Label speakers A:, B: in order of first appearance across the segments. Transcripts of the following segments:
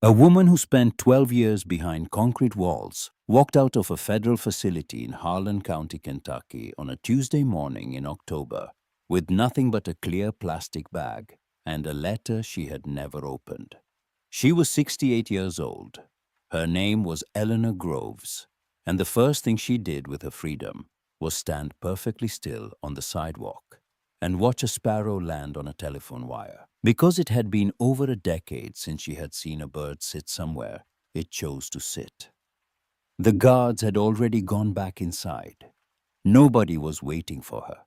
A: A woman who spent 12 years behind concrete walls walked out of a federal facility in Harlan County, Kentucky on a Tuesday morning in October with nothing but a clear plastic bag and a letter she had never opened. She was 68 years old. Her name was Eleanor Groves, and the first thing she did with her freedom was stand perfectly still on the sidewalk and watch a sparrow land on a telephone wire. Because it had been over a decade since she had seen a bird sit somewhere, it chose to sit. The guards had already gone back inside. Nobody was waiting for her.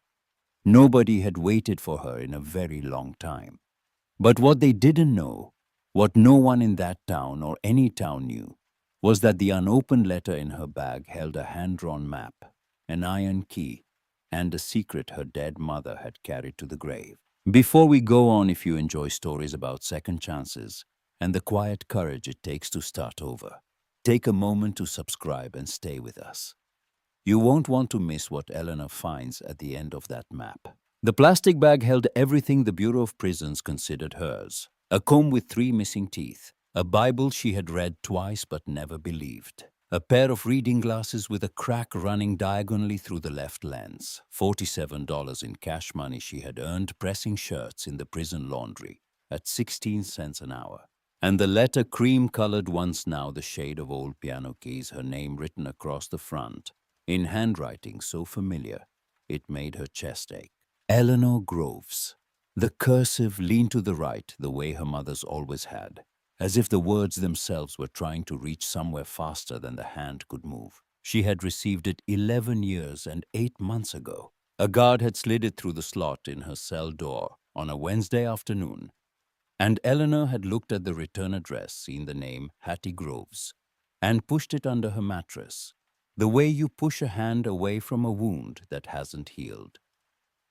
A: Nobody had waited for her in a very long time. But what they didn't know, what no one in that town or any town knew, was that the unopened letter in her bag held a hand-drawn map, an iron key, and a secret her dead mother had carried to the grave. Before we go on, if you enjoy stories about second chances and the quiet courage it takes to start over, take a moment to subscribe and stay with us. You won't want to miss what Eleanor finds at the end of that map. The plastic bag held everything the Bureau of Prisons considered hers. A comb with 3 missing teeth, a Bible she had read twice but never believed, a pair of reading glasses with a crack running diagonally through the left lens, $47 in cash money she had earned pressing shirts in the prison laundry at 16 cents an hour, and the letter cream-colored once now the shade of old piano keys, her name written across the front, in handwriting so familiar it made her chest ache. Eleanor Groves. The cursive leaned to the right the way her mother's always had, as if the words themselves were trying to reach somewhere faster than the hand could move. She had received it 11 years and 8 months ago. A guard had slid it through the slot in her cell door on a Wednesday afternoon, and Eleanor had looked at the return address, seen the name Hattie Groves, and pushed it under her mattress, the way you push a hand away from a wound that hasn't healed.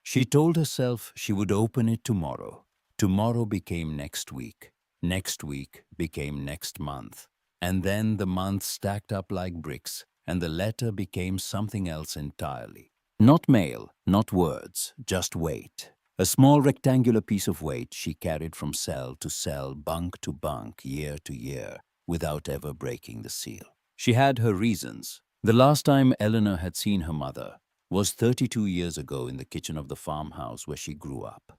A: She told herself she would open it tomorrow. Tomorrow became next week. Next week became next month. And then the months stacked up like bricks, and the letter became something else entirely. Not mail, not words, just weight. A small rectangular piece of weight she carried from cell to cell, bunk to bunk, year to year, without ever breaking the seal. She had her reasons. The last time Eleanor had seen her mother was 32 years ago in the kitchen of the farmhouse where she grew up.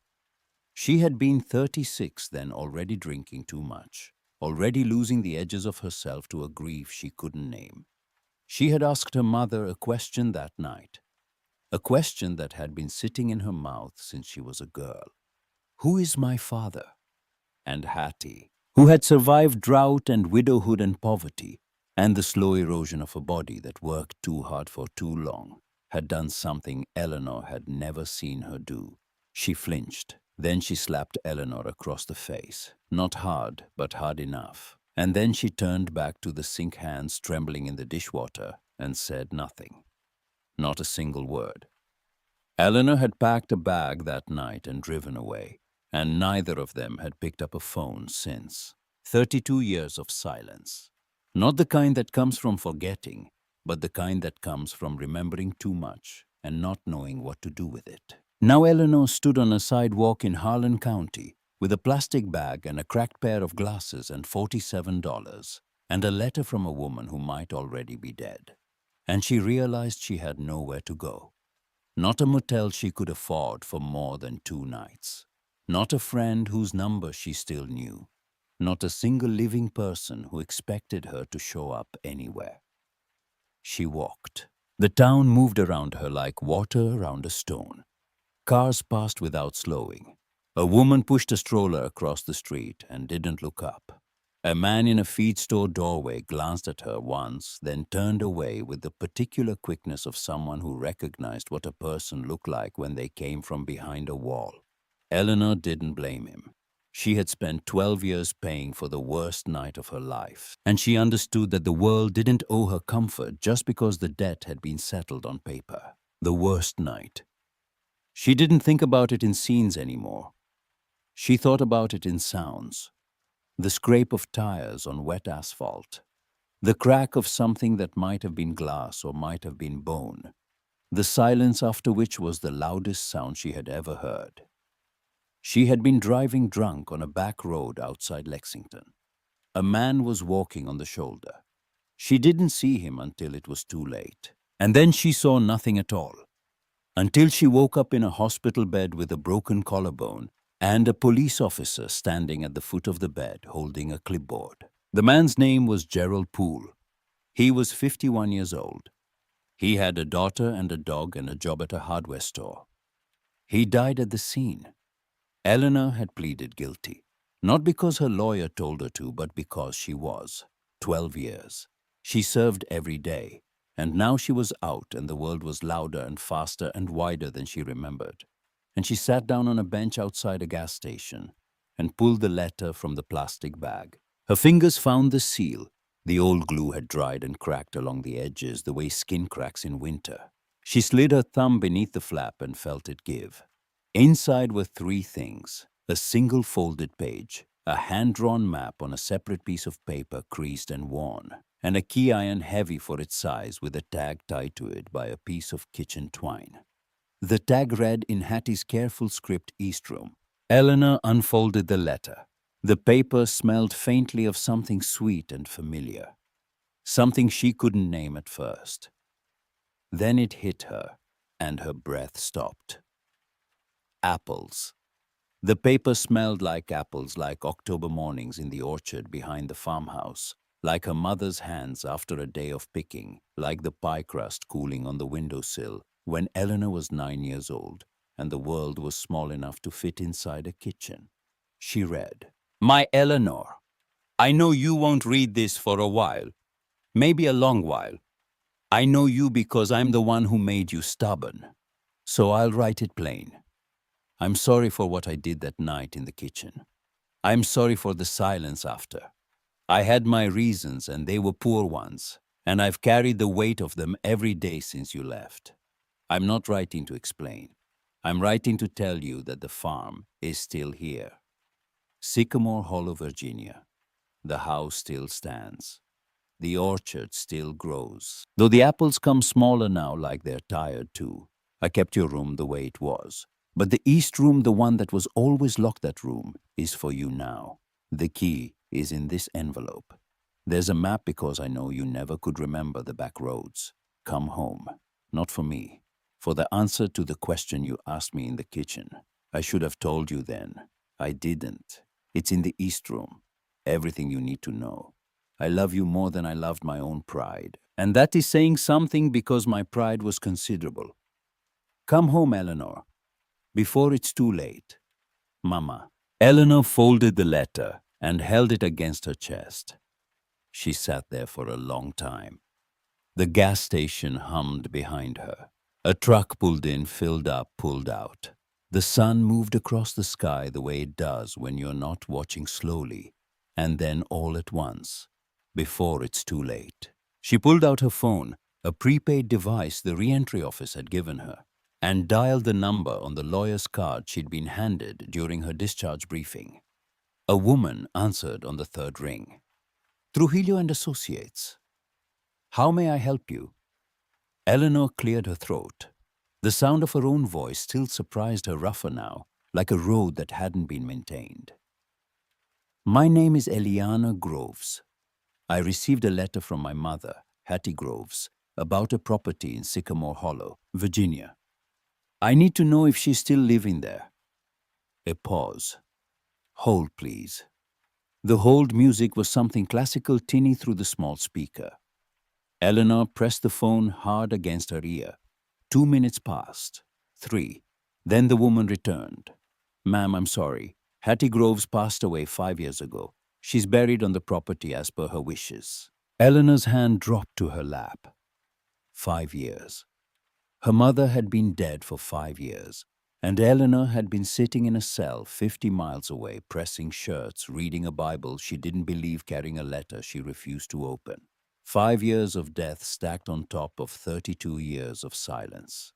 A: She had been 36 then, already drinking too much, already losing the edges of herself to a grief she couldn't name. She had asked her mother a question that night, a question that had been sitting in her mouth since she was a girl. Who is my father? And Hattie, who had survived drought and widowhood and poverty, and the slow erosion of a body that worked too hard for too long, had done something Eleanor had never seen her do. She flinched. Then she slapped Eleanor across the face. Not hard, but hard enough. And then she turned back to the sink, hands trembling in the dishwater, and said nothing. Not a single word. Eleanor had packed a bag that night and driven away, and neither of them had picked up a phone since. 32 years of silence. Not the kind that comes from forgetting, but the kind that comes from remembering too much and not knowing what to do with it. Now Eleanor stood on a sidewalk in Harlan County with a plastic bag and a cracked pair of glasses and $47, and a letter from a woman who might already be dead. And she realized she had nowhere to go. Not a motel she could afford for more than 2 nights. Not a friend whose number she still knew. Not a single living person who expected her to show up anywhere. She walked. The town moved around her like water around a stone. Cars passed without slowing. A woman pushed a stroller across the street and didn't look up. A man in a feed store doorway glanced at her once, then turned away with the particular quickness of someone who recognized what a person looked like when they came from behind a wall. Eleanor didn't blame him. She had spent 12 years paying for the worst night of her life, and she understood that the world didn't owe her comfort just because the debt had been settled on paper. The worst night. She didn't think about it in scenes anymore. She thought about it in sounds. The scrape of tires on wet asphalt. The crack of something that might have been glass or might have been bone. The silence after which was the loudest sound she had ever heard. She had been driving drunk on a back road outside Lexington. A man was walking on the shoulder. She didn't see him until it was too late. And then she saw nothing at all. Until she woke up in a hospital bed with a broken collarbone and a police officer standing at the foot of the bed holding a clipboard. The man's name was Gerald Poole. He was 51 years old. He had a daughter and a dog and a job at a hardware store. He died at the scene. Eleanor had pleaded guilty, not because her lawyer told her to, but because she was. 12 years. She served every day, and now she was out and the world was louder and faster and wider than she remembered. And she sat down on a bench outside a gas station and pulled the letter from the plastic bag. Her fingers found the seal. The old glue had dried and cracked along the edges the way skin cracks in winter. She slid her thumb beneath the flap and felt it give. Inside were three things: a single folded page, a hand-drawn map on a separate piece of paper creased and worn, and a key iron heavy for its size with a tag tied to it by a piece of kitchen twine. The tag read in Hattie's careful script, East Room. Eleanor unfolded the letter. The paper smelled faintly of something sweet and familiar, something she couldn't name at first. Then it hit her, and her breath stopped. Apples. The paper smelled like apples, like October mornings in the orchard behind the farmhouse, like her mother's hands after a day of picking, like the pie crust cooling on the windowsill when Eleanor was 9 years old and the world was small enough to fit inside a kitchen. She read, "My Eleanor, I know you won't read this for a while, maybe a long while. I know you because I'm the one who made you stubborn. So I'll write it plain. I'm sorry for what I did that night in the kitchen. I'm sorry for the silence after. I had my reasons and they were poor ones, and I've carried the weight of them every day since you left. I'm not writing to explain. I'm writing to tell you that the farm is still here. Sycamore Hollow, Virginia. The house still stands. The orchard still grows. Though the apples come smaller now, like they're tired too. I kept your room the way it was. But the east room, the one that was always locked, that room, is for you now. The key is in this envelope. There's a map because I know you never could remember the back roads. Come home. Not for me. For the answer to the question you asked me in the kitchen. I should have told you then. I didn't. It's in the east room. Everything you need to know. I love you more than I loved my own pride. And that is saying something because my pride was considerable. Come home, Eleanor. Before it's too late. Mama." Eleanor folded the letter and held it against her chest. She sat there for a long time. The gas station hummed behind her. A truck pulled in, filled up, pulled out. The sun moved across the sky the way it does when you're not watching slowly, and then all at once, before it's too late. She pulled out her phone, a prepaid device the re-entry office had given her, and dialed the number on the lawyer's card she'd been handed during her discharge briefing. A woman answered on the third ring. "Trujillo and Associates. How may I help you?" Eleanor cleared her throat. The sound of her own voice still surprised her, rougher now, like a road that hadn't been maintained. "My name is Eleanor Groves. I received a letter from my mother, Hattie Groves, about a property in Sycamore Hollow, Virginia. I need to know if she's still living there." A pause. "Hold, please." The hold music was something classical tinny through the small speaker. Eleanor pressed the phone hard against her ear. 2 minutes passed. 3. Then the woman returned. "Ma'am, I'm sorry. Hattie Groves passed away 5 years ago. She's buried on the property as per her wishes." Eleanor's hand dropped to her lap. 5 years. Her mother had been dead for 5 years, and Eleanor had been sitting in a cell 50 miles away, pressing shirts, reading a Bible she didn't believe, carrying a letter she refused to open. 5 years of death stacked on top of 32 years of silence.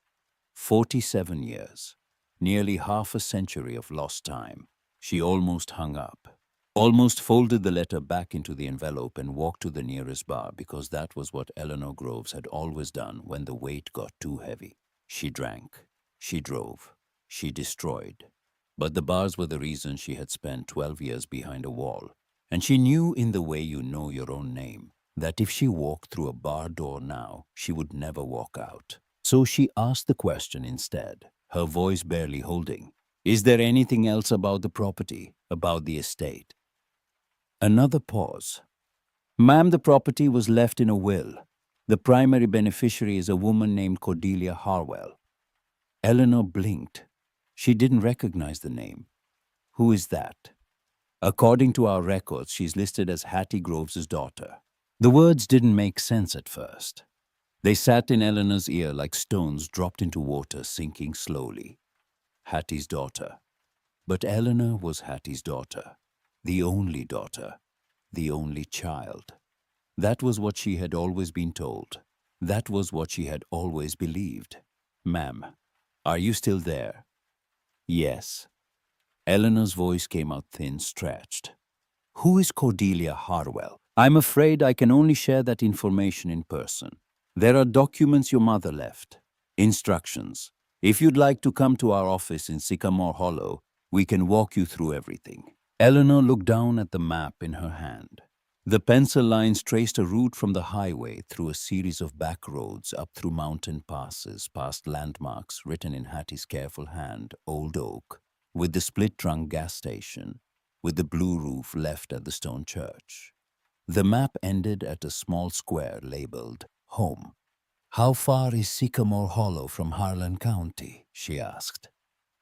A: 47 years. Nearly half a century of lost time. She almost hung up. Almost folded the letter back into the envelope and walked to the nearest bar, because that was what Eleanor Groves had always done when the weight got too heavy. She drank. She drove. She destroyed. But the bars were the reason she had spent 12 years behind a wall. And she knew in the way you know your own name that if she walked through a bar door now, she would never walk out. So she asked the question instead, her voice barely holding. Is there anything else about the property, about the estate? Another pause. Ma'am, the property was left in a will. The primary beneficiary is a woman named Cordelia Harwell. Eleanor blinked. She didn't recognize the name. Who is that? According to our records, she's listed as Hattie Groves' daughter. The words didn't make sense at first. They sat in Eleanor's ear like stones dropped into water, sinking slowly. Hattie's daughter. But Eleanor was Hattie's daughter. The only child. That was what she had always been told. That was what she had always believed. Ma'am, are you still there? Yes. Eleanor's voice came out thin, stretched. Who is Cordelia Harwell? I'm afraid I can only share that information in person. There are documents your mother left. Instructions. If you'd like to come to our office in Sycamore Hollow, we can walk you through everything. Eleanor looked down at the map in her hand. The pencil lines traced a route from the highway through a series of back roads up through mountain passes, past landmarks written in Hattie's careful hand, Old Oak, with the split-trunk gas station, with the blue roof left at the stone church. The map ended at a small square labeled Home. How far is Sycamore Hollow from Harlan County? She asked.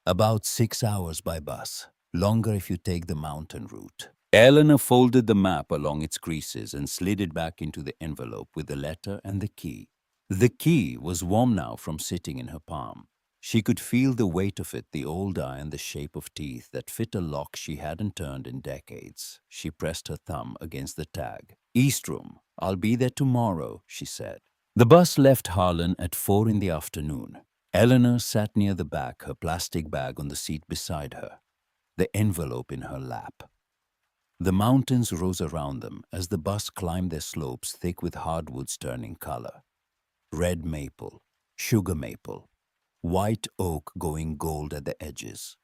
A: About 6 hours by bus, longer if you take the mountain route. Eleanor folded the map along its creases and slid it back into the envelope with the letter and the key. The key was warm now from sitting in her palm. She could feel the weight of it, the old iron, the shape of teeth that fit a lock she hadn't turned in decades. She pressed her thumb against the tag. East Room. I'll be there tomorrow, she said. The bus left Harlan at 4 in the afternoon. Eleanor sat near the back, her plastic bag on the seat beside her, the envelope in her lap. The mountains rose around them as the bus climbed their slopes thick with hardwoods turning color. Red maple, sugar maple, white oak going gold at the edges.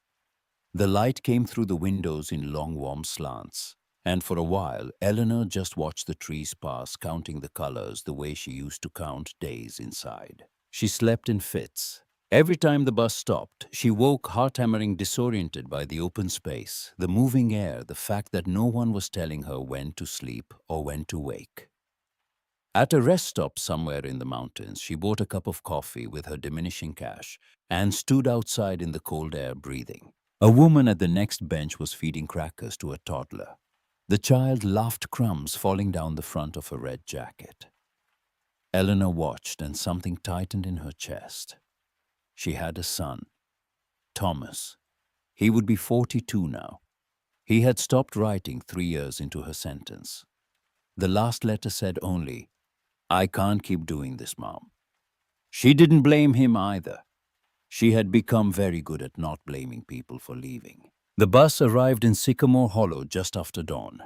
A: The light came through the windows in long warm slants, and for a while Eleanor just watched the trees pass, counting the colors the way she used to count days inside. She slept in fits. Every time the bus stopped, she woke heart-hammering, disoriented by the open space, the moving air, the fact that no one was telling her when to sleep or when to wake. At a rest stop somewhere in the mountains, she bought a cup of coffee with her diminishing cash and stood outside in the cold air breathing. A woman at the next bench was feeding crackers to a toddler. The child laughed, crumbs falling down the front of her red jacket. Eleanor watched and something tightened in her chest. She had a son, Thomas. He would be 42 now. He had stopped writing 3 years into her sentence. The last letter said only, I can't keep doing this, Mom. She didn't blame him either. She had become very good at not blaming people for leaving. The bus arrived in Sycamore Hollow just after dawn.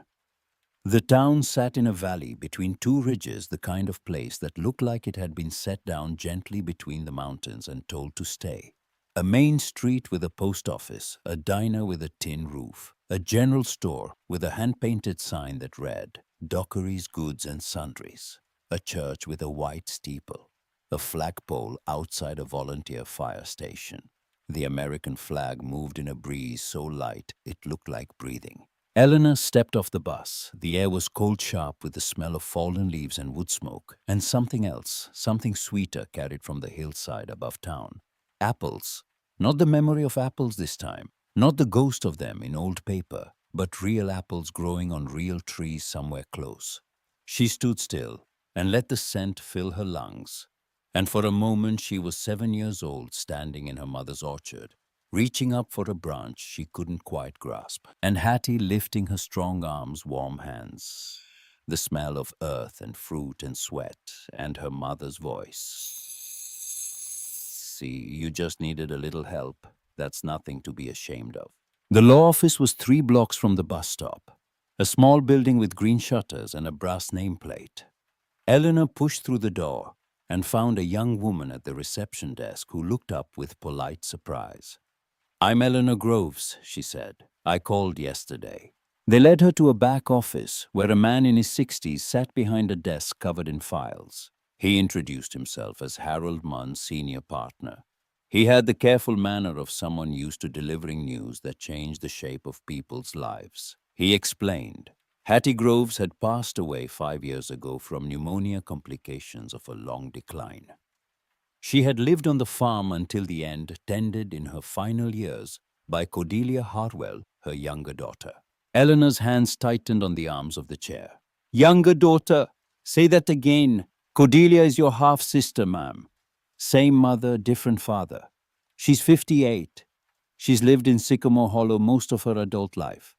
A: The town sat in a valley between 2 ridges, the kind of place that looked like it had been set down gently between the mountains and told to stay. A main street with a post office, a diner with a tin roof, a general store with a hand-painted sign that read, Dockery's Goods and Sundries, a church with a white steeple, a flagpole outside a volunteer fire station. The American flag moved in a breeze so light it looked like breathing. Eleanor stepped off the bus. The air was cold sharp with the smell of fallen leaves and wood smoke, and something else, something sweeter carried from the hillside above town. Apples. Not the memory of apples this time, not the ghost of them in old paper, but real apples growing on real trees somewhere close. She stood still and let the scent fill her lungs. And for a moment she was 7 years old, standing in her mother's orchard, reaching up for a branch she couldn't quite grasp, and Hattie lifting her strong arms, warm hands. The smell of earth and fruit and sweat, and her mother's voice. See, you just needed a little help. That's nothing to be ashamed of. The law office was 3 blocks from the bus stop, a small building with green shutters and a brass nameplate. Eleanor pushed through the door and found a young woman at the reception desk who looked up with polite surprise. I'm Eleanor Groves, she said. I called yesterday. They led her to a back office where a man in his 60s sat behind a desk covered in files. He introduced himself as Harold Munn's senior partner. He had the careful manner of someone used to delivering news that changed the shape of people's lives. He explained, Hattie Groves had passed away 5 years ago from pneumonia complications of a long decline. She had lived on the farm until the end, tended in her final years by Cordelia Harwell, her younger daughter. Eleanor's hands tightened on the arms of the chair. Younger daughter, say that again. Cordelia is your half-sister, ma'am. Same mother, different father. She's 58. She's lived in Sycamore Hollow most of her adult life.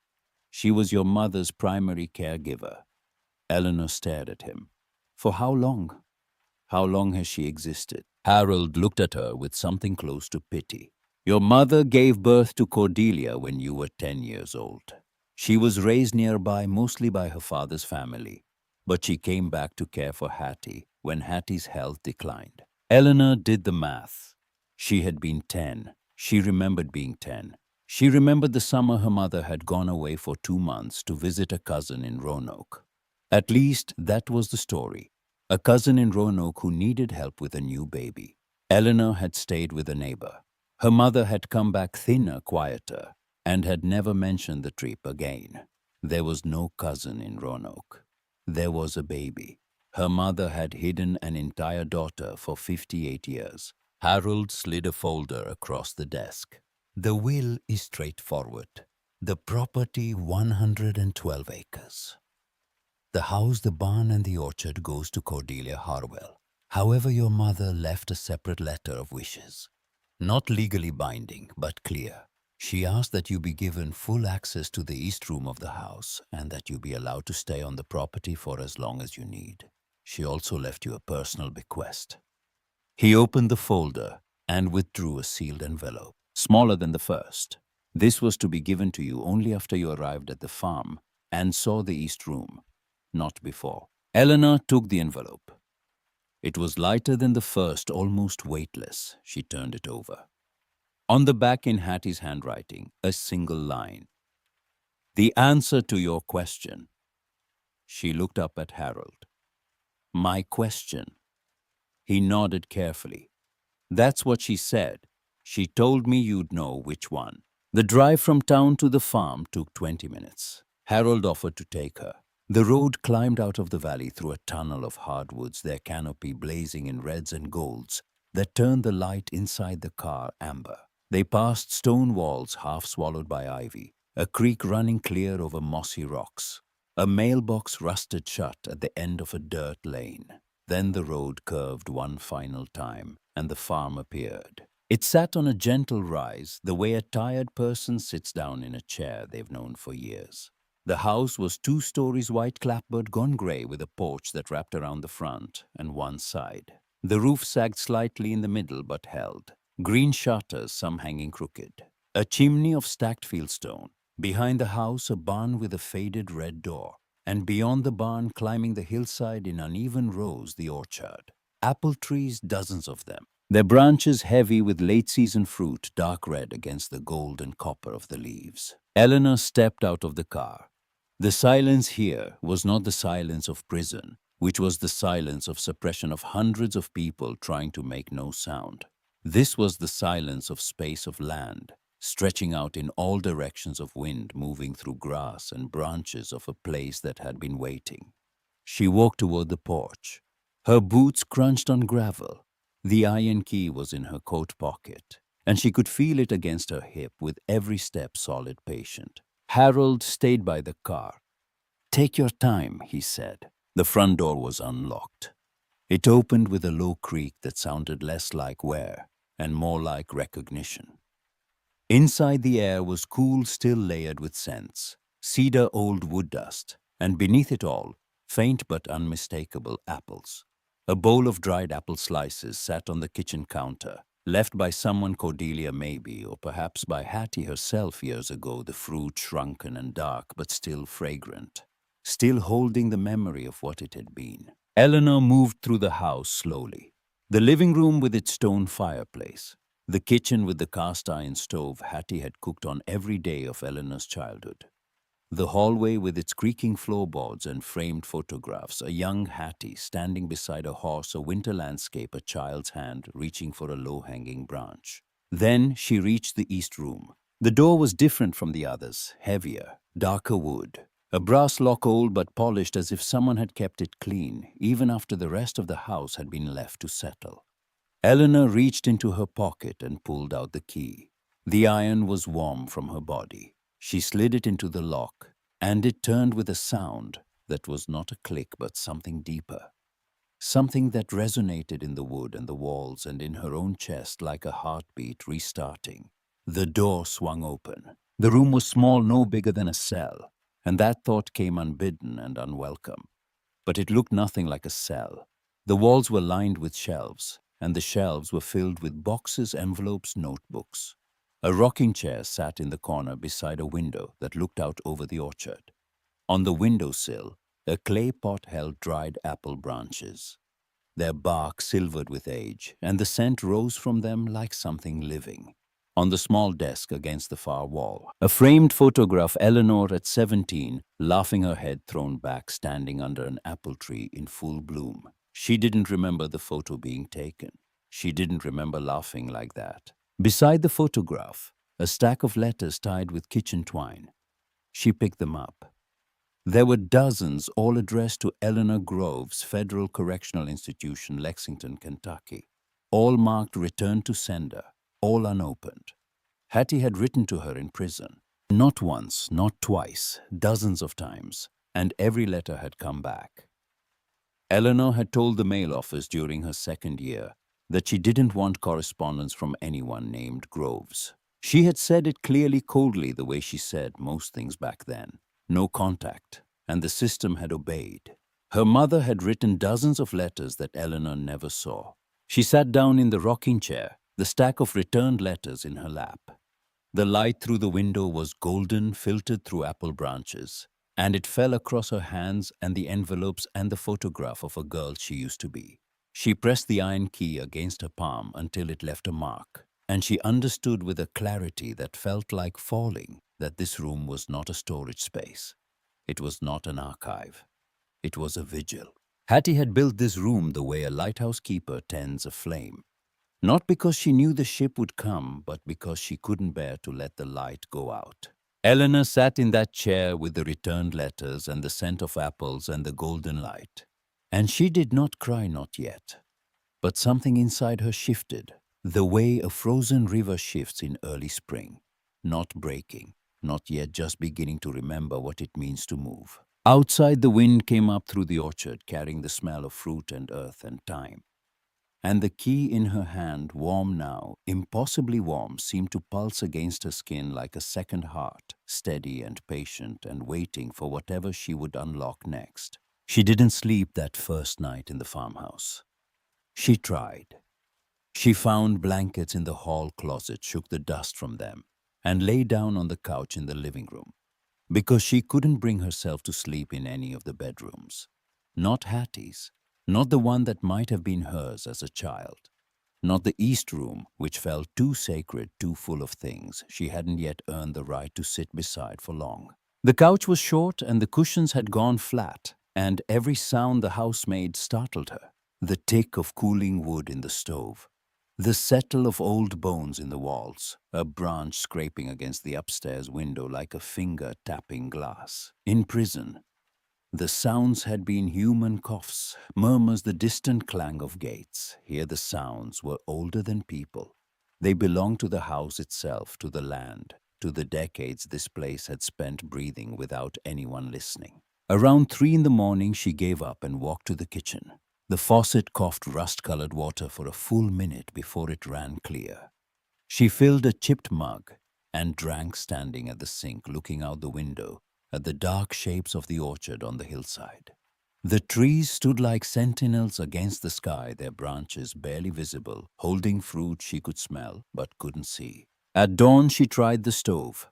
A: She was your mother's primary caregiver. Eleanor stared at him. For how long? How long has she existed? Harold looked at her with something close to pity. Your mother gave birth to Cordelia when you were 10 years old. She was raised nearby mostly by her father's family, but she came back to care for Hattie when Hattie's health declined. Eleanor did the math. She had been 10. She remembered being 10. She remembered the summer her mother had gone away for 2 months to visit a cousin in Roanoke. At least that was the story. A cousin in Roanoke who needed help with a new baby. Eleanor had stayed with a neighbor. Her mother had come back thinner, quieter, and had never mentioned the trip again. There was no cousin in Roanoke. There was a baby. Her mother had hidden an entire daughter for 58 years. Harold slid a folder across the desk. The will is straightforward. The property 112 acres. The house, the barn, and the orchard goes to Cordelia Harwell. However, your mother left a separate letter of wishes. Not legally binding, but clear. She asked that you be given full access to the east room of the house and that you be allowed to stay on the property for as long as you need. She also left you a personal bequest. He opened the folder and withdrew a sealed envelope, smaller than the first. This was to be given to you only after you arrived at the farm and saw the east room, not before. Eleanor took the envelope. It was lighter than the first, almost weightless. She turned it over. On the back in Hattie's handwriting, a single line. The answer to your question. She looked up at Harold. My question. He nodded carefully. That's what she said. She told me you'd know which one. The drive from town to the farm took 20 minutes. Harold offered to take her. The road climbed out of the valley through a tunnel of hardwoods, their canopy blazing in reds and golds that turned the light inside the car amber. They passed stone walls half swallowed by ivy, a creek running clear over mossy rocks, a mailbox rusted shut at the end of a dirt lane. Then the road curved one final time, and the farm appeared. It sat on a gentle rise, the way a tired person sits down in a chair they've known for years. The house was 2 stories white clapboard gone grey with a porch that wrapped around the front and one side. The roof sagged slightly in the middle but held. Green shutters, some hanging crooked. A chimney of stacked fieldstone. Behind the house, a barn with a faded red door. And beyond the barn, climbing the hillside in uneven rows, the orchard. Apple trees, dozens of them. Their branches heavy with late-season fruit, dark red against the gold and copper of the leaves. Eleanor stepped out of the car. The silence here was not the silence of prison, which was the silence of suppression of hundreds of people trying to make no sound. This was the silence of space of land, stretching out in all directions of wind moving through grass and branches of a place that had been waiting. She walked toward the porch. Her boots crunched on gravel. The iron key was in her coat pocket, and she could feel it against her hip with every step solid, patient. Harold stayed by the car. Take your time, he said. The front door was unlocked. It opened with a low creak that sounded less like wear and more like recognition. Inside, the air was cool, still layered with scents, cedar, old wood dust, and beneath it all, faint but unmistakable apples. A bowl of dried apple slices sat on the kitchen counter, left by someone, Cordelia maybe, or perhaps by Hattie herself years ago, the fruit shrunken and dark but still fragrant, still holding the memory of what it had been. Eleanor moved through the house slowly. The living room with its stone fireplace, the kitchen with the cast-iron stove Hattie had cooked on every day of Eleanor's childhood. The hallway with its creaking floorboards and framed photographs, a young Hattie standing beside a horse, a winter landscape, a child's hand reaching for a low-hanging branch. Then she reached the east room. The door was different from the others, heavier, darker wood. A brass lock, old but polished, as if someone had kept it clean, even after the rest of the house had been left to settle. Eleanor reached into her pocket and pulled out the key. The iron was warm from her body. She slid it into the lock, and it turned with a sound that was not a click but something deeper. Something that resonated in the wood and the walls and in her own chest like a heartbeat restarting. The door swung open. The room was small, no bigger than a cell, and that thought came unbidden and unwelcome. But it looked nothing like a cell. The walls were lined with shelves, and the shelves were filled with boxes, envelopes, notebooks. A rocking chair sat in the corner beside a window that looked out over the orchard. On the windowsill, a clay pot held dried apple branches. Their bark silvered with age, and the scent rose from them like something living. On the small desk against the far wall, a framed photograph, Eleanor at 17, laughing, her head thrown back, standing under an apple tree in full bloom. She didn't remember the photo being taken. She didn't remember laughing like that. Beside the photograph, a stack of letters tied with kitchen twine. She picked them up. There were dozens, all addressed to Eleanor Groves, Federal Correctional Institution, Lexington, Kentucky. All marked return to sender, all unopened. Hattie had written to her in prison. Not once, not twice, dozens of times, and every letter had come back. Eleanor had told the mail office during her second year that she didn't want correspondence from anyone named Groves. She had said it clearly, coldly, the way she said most things back then. No contact, and the system had obeyed. Her mother had written dozens of letters that Eleanor never saw. She sat down in the rocking chair, the stack of returned letters in her lap. The light through the window was golden, filtered through apple branches, and it fell across her hands and the envelopes and the photograph of a girl she used to be. She pressed the iron key against her palm until it left a mark, and she understood with a clarity that felt like falling that this room was not a storage space. It was not an archive. It was a vigil. Hattie had built this room the way a lighthouse keeper tends a flame. Not because she knew the ship would come, but because she couldn't bear to let the light go out. Eleanor sat in that chair with the returned letters and the scent of apples and the golden light. And she did not cry, not yet. But something inside her shifted, the way a frozen river shifts in early spring. Not breaking, not yet, just beginning to remember what it means to move. Outside, the wind came up through the orchard, carrying the smell of fruit and earth and time. And the key in her hand, warm now, impossibly warm, seemed to pulse against her skin like a second heart, steady and patient and waiting for whatever she would unlock next. She didn't sleep that first night in the farmhouse. She tried. She found blankets in the hall closet, shook the dust from them, and lay down on the couch in the living room, because she couldn't bring herself to sleep in any of the bedrooms. Not Hattie's, not the one that might have been hers as a child, not the East Room, which felt too sacred, too full of things she hadn't yet earned the right to sit beside for long. The couch was short and the cushions had gone flat, and every sound the house made startled her. The tick of cooling wood in the stove, the settle of old bones in the walls, a branch scraping against the upstairs window like a finger tapping glass. In prison, the sounds had been human coughs, murmurs, the distant clang of gates. Here the sounds were older than people. They belonged to the house itself, to the land, to the decades this place had spent breathing without anyone listening. Around 3 in the morning, she gave up and walked to the kitchen. The faucet coughed rust-colored water for a full minute before it ran clear. She filled a chipped mug and drank standing at the sink, looking out the window at the dark shapes of the orchard on the hillside. The trees stood like sentinels against the sky, their branches barely visible, holding fruit she could smell but couldn't see. At dawn, she tried the stove.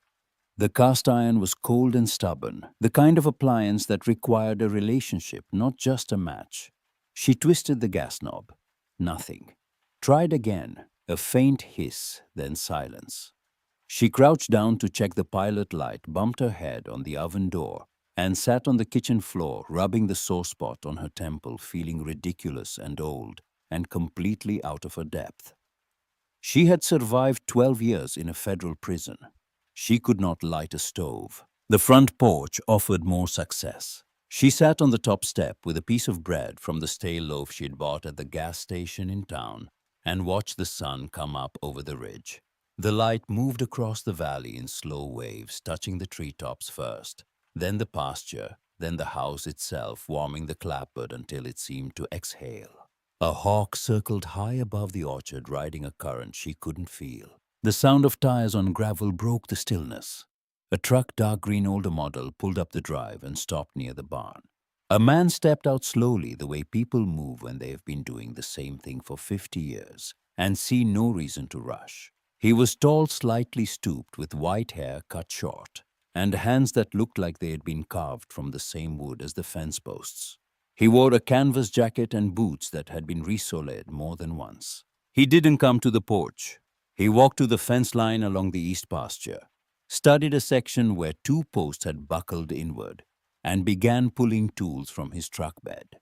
A: The cast iron was cold and stubborn, the kind of appliance that required a relationship, not just a match. She twisted the gas knob. Nothing. Tried again. A faint hiss, then silence. She crouched down to check the pilot light, bumped her head on the oven door, and sat on the kitchen floor, rubbing the sore spot on her temple, feeling ridiculous and old and completely out of her depth. She had survived 12 years in a federal prison. She could not light a stove. The front porch offered more success. She sat on the top step with a piece of bread from the stale loaf she'd bought at the gas station in town and watched the sun come up over the ridge. The light moved across the valley in slow waves, touching the treetops first, then the pasture, then the house itself, warming the clapboard until it seemed to exhale. A hawk circled high above the orchard, riding a current she couldn't feel. The sound of tires on gravel broke the stillness. A truck, dark green older model, pulled up the drive and stopped near the barn. A man stepped out slowly, the way people move when they have been doing the same thing for 50 years and see no reason to rush. He was tall, slightly stooped, with white hair cut short, and hands that looked like they had been carved from the same wood as the fence posts. He wore a canvas jacket and boots that had been resoled more than once. He didn't come to the porch. He walked to the fence line along the east pasture, studied a section where two posts had buckled inward, and began pulling tools from his truck bed.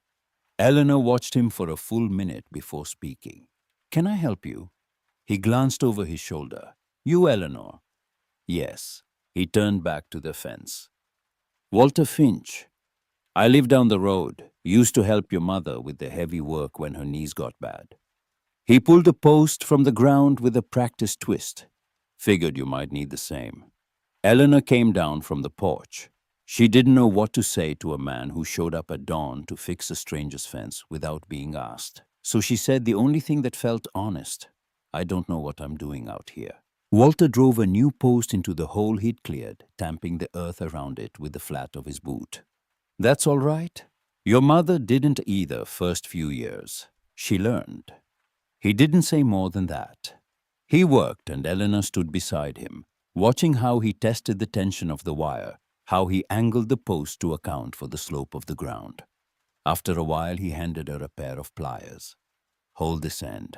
A: Eleanor watched him for a full minute before speaking. "Can I help you?" He glanced over his shoulder. "You, Eleanor?" "Yes." He turned back to the fence. "Walter Finch. I live down the road. Used to help your mother with the heavy work when her knees got bad." He pulled a post from the ground with a practiced twist. "Figured you might need the same." Eleanor came down from the porch. She didn't know what to say to a man who showed up at dawn to fix a stranger's fence without being asked. So she said the only thing that felt honest: "I don't know what I'm doing out here." Walter drove a new post into the hole he'd cleared, tamping the earth around it with the flat of his boot. "That's all right. Your mother didn't either first few years. She learned." He didn't say more than that. He worked, and Eleanor stood beside him, watching how he tested the tension of the wire, how he angled the post to account for the slope of the ground. After a while, he handed her a pair of pliers. "Hold this end.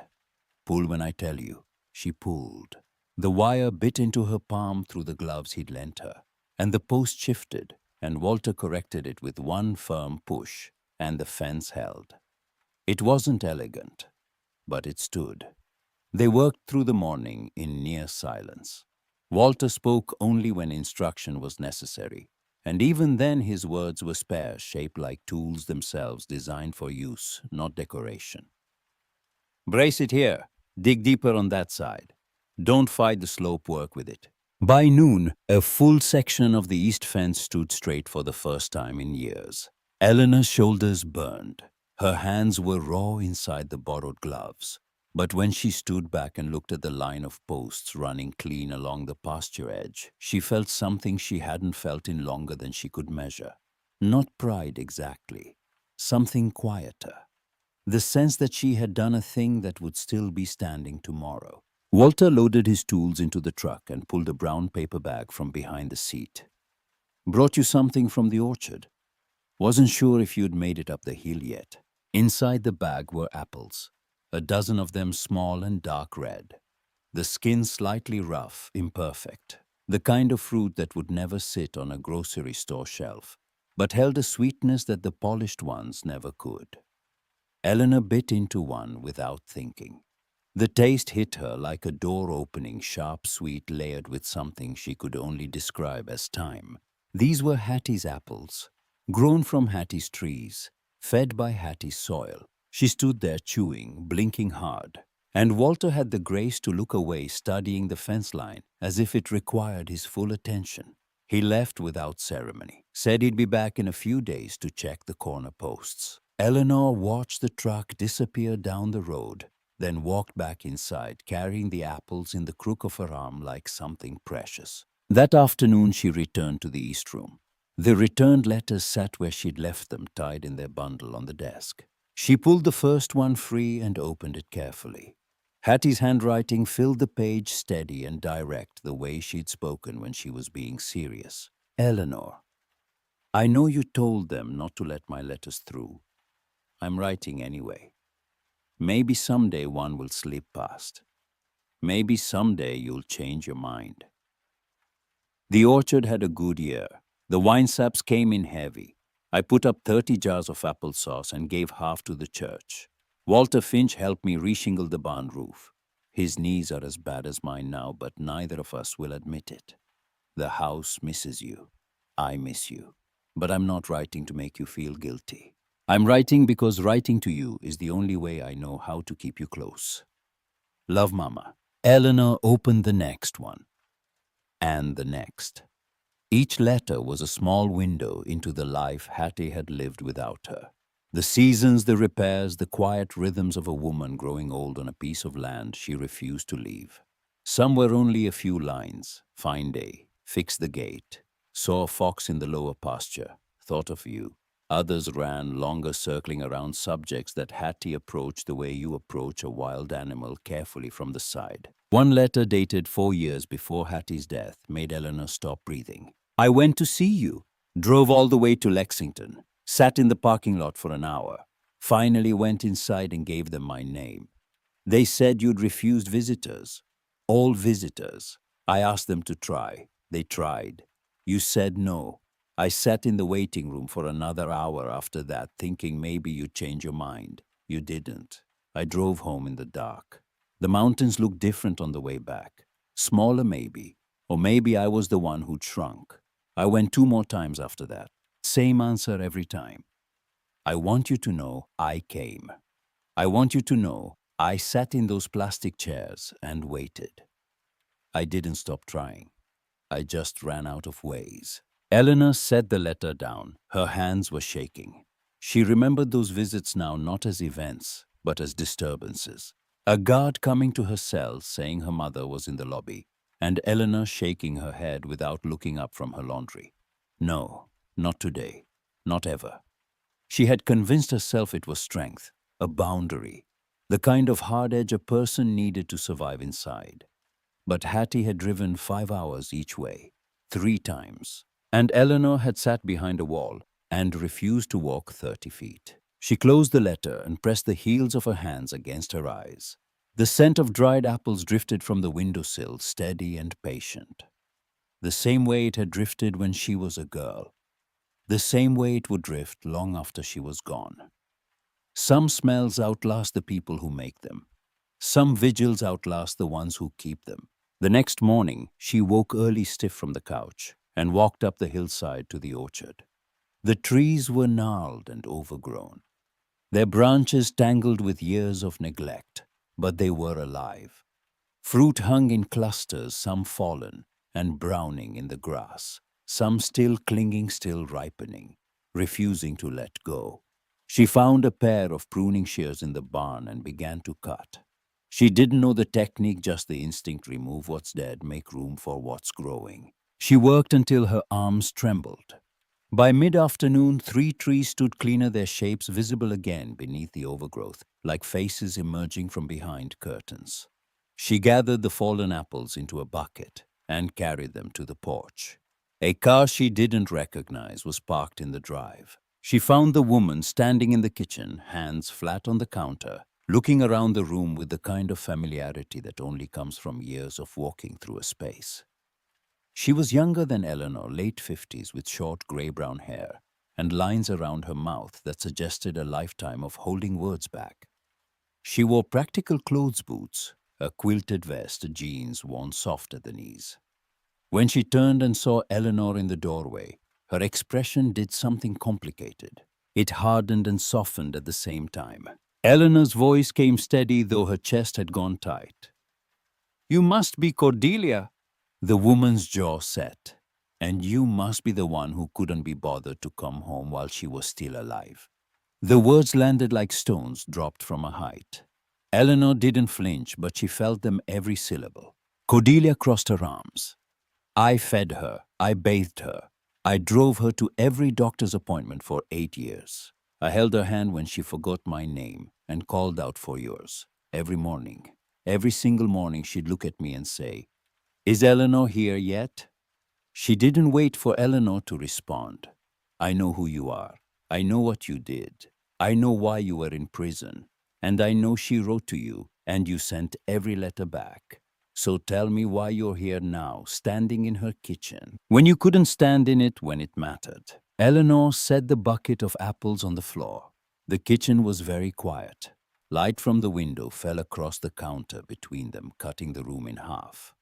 A: Pull when I tell you." She pulled. The wire bit into her palm through the gloves he'd lent her, and the post shifted, and Walter corrected it with one firm push, and the fence held. It wasn't elegant, but it stood. They worked through the morning in near silence. Walter spoke only when instruction was necessary, and even then his words were sparse, shaped like tools themselves, designed for use, not decoration. "Brace it here. Dig deeper on that side. Don't fight the slope, work with it." By noon, a full section of the east fence stood straight for the first time in years. Eleanor's shoulders burned. Her hands were raw inside the borrowed gloves. But when she stood back and looked at the line of posts running clean along the pasture edge, she felt something she hadn't felt in longer than she could measure. Not pride exactly. Something quieter. The sense that she had done a thing that would still be standing tomorrow. Walter loaded his tools into the truck and pulled a brown paper bag from behind the seat. "Brought you something from the orchard. Wasn't sure if you'd made it up the hill yet." Inside the bag were apples, a dozen of them small and dark red. The skin slightly rough, imperfect. The kind of fruit that would never sit on a grocery store shelf, but held a sweetness that the polished ones never could. Eleanor bit into one without thinking. The taste hit her like a door-opening, sharp, sweet, layered with something she could only describe as time. These were Hattie's apples, grown from Hattie's trees, fed by Hattie's soil. She stood there chewing, blinking hard, and Walter had the grace to look away, studying the fence line as if it required his full attention. He left without ceremony, said he'd be back in a few days to check the corner posts. Eleanor watched the truck disappear down the road, then walked back inside, carrying the apples in the crook of her arm like something precious. That afternoon she returned to the East Room. The returned letters sat where she'd left them, tied in their bundle on the desk. She pulled the first one free and opened it carefully. Hattie's handwriting filled the page, steady and direct, the way she'd spoken when she was being serious. "Eleanor, I know you told them not to let my letters through. I'm writing anyway. Maybe someday one will slip past. Maybe someday you'll change your mind. The orchard had a good year. The wine saps came in heavy. I put up 30 jars of applesauce and gave half to the church. Walter Finch helped me reshingle the barn roof. His knees are as bad as mine now, but neither of us will admit it. The house misses you. I miss you. But I'm not writing to make you feel guilty. I'm writing because writing to you is the only way I know how to keep you close. Love, Mama. Eleanor opened the next one. And the next. Each letter was a small window into the life Hattie had lived without her. The seasons, the repairs, the quiet rhythms of a woman growing old on a piece of land she refused to leave. Some were only a few lines. Fine day. Fix the gate. Saw a fox in the lower pasture. Thought of you. Others ran longer, circling around subjects that Hattie approached the way you approach a wild animal, carefully from the side. One letter dated 4 years before Hattie's death made Eleanor stop breathing. I went to see you. Drove all the way to Lexington. Sat in the parking lot for an hour. Finally went inside and gave them my name. They said you'd refused visitors. All visitors. I asked them to try. They tried. You said no. I sat in the waiting room for another hour after that, thinking maybe you'd change your mind. You didn't. I drove home in the dark. The mountains looked different on the way back. Smaller maybe. Or maybe I was the one who'd shrunk. I went 2 more times after that. Same answer every time. I want you to know I came. I want you to know I sat in those plastic chairs and waited. I didn't stop trying. I just ran out of ways. Eleanor set the letter down. Her hands were shaking. She remembered those visits now not as events, but as disturbances. A guard coming to her cell saying her mother was in the lobby, and Eleanor shaking her head without looking up from her laundry. No, not today. Not ever. She had convinced herself it was strength, a boundary, the kind of hard edge a person needed to survive inside. But Hattie had driven 5 hours each way, 3 times, and Eleanor had sat behind a wall and refused to walk 30 feet. She closed the letter and pressed the heels of her hands against her eyes. The scent of dried apples drifted from the windowsill, steady and patient. The same way it had drifted when she was a girl. The same way it would drift long after she was gone. Some smells outlast the people who make them. Some vigils outlast the ones who keep them. The next morning, she woke early stiff from the couch and walked up the hillside to the orchard. The trees were gnarled and overgrown, their branches tangled with years of neglect, but they were alive. Fruit hung in clusters, some fallen and browning in the grass, some still clinging, still ripening, refusing to let go. She found a pair of pruning shears in the barn and began to cut. She didn't know the technique, just the instinct: remove what's dead, make room for what's growing. She worked until her arms trembled. By mid-afternoon, 3 trees stood cleaner, their shapes visible again beneath the overgrowth, like faces emerging from behind curtains. She gathered the fallen apples into a bucket and carried them to the porch. A car she didn't recognize was parked in the drive. She found the woman standing in the kitchen, hands flat on the counter, looking around the room with the kind of familiarity that only comes from years of walking through a space. She was younger than Eleanor, late 50s, with short gray-brown hair and lines around her mouth that suggested a lifetime of holding words back. She wore practical clothes boots, a quilted vest, jeans worn soft at the knees. When she turned and saw Eleanor in the doorway, her expression did something complicated. It hardened and softened at the same time. Eleanor's voice came steady, though her chest had gone tight. "You must be Cordelia." The woman's jaw set. "And you must be the one who couldn't be bothered to come home while she was still alive." The words landed like stones dropped from a height. Eleanor didn't flinch, but she felt them every syllable. Cordelia crossed her arms. "I fed her. I bathed her. I drove her to every doctor's appointment for 8 years. I held her hand when she forgot my name and called out for yours. Every morning. Every single morning she'd look at me and say, 'Is Eleanor here yet?' She didn't wait for Eleanor to respond. 'I know who you are. I know what you did. I know why you were in prison. And I know she wrote to you, and you sent every letter back. So tell me why you're here now, standing in her kitchen, when you couldn't stand in it when it mattered." Eleanor set the bucket of apples on the floor. The kitchen was very quiet. Light from the window fell across the counter between them, cutting the room in half.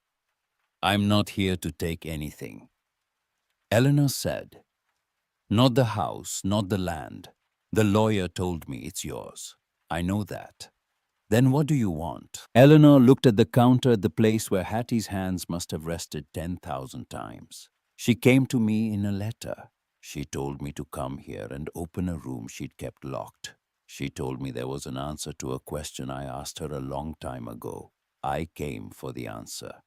A: "I'm not here to take anything," Eleanor said. "Not the house, not the land. The lawyer told me it's yours. I know that." "Then what do you want?" Eleanor looked at the counter at the place where Hattie's hands must have rested 10,000 times. "She came to me in a letter. She told me to come here and open a room she'd kept locked. She told me there was an answer to a question I asked her a long time ago. I came for the answer."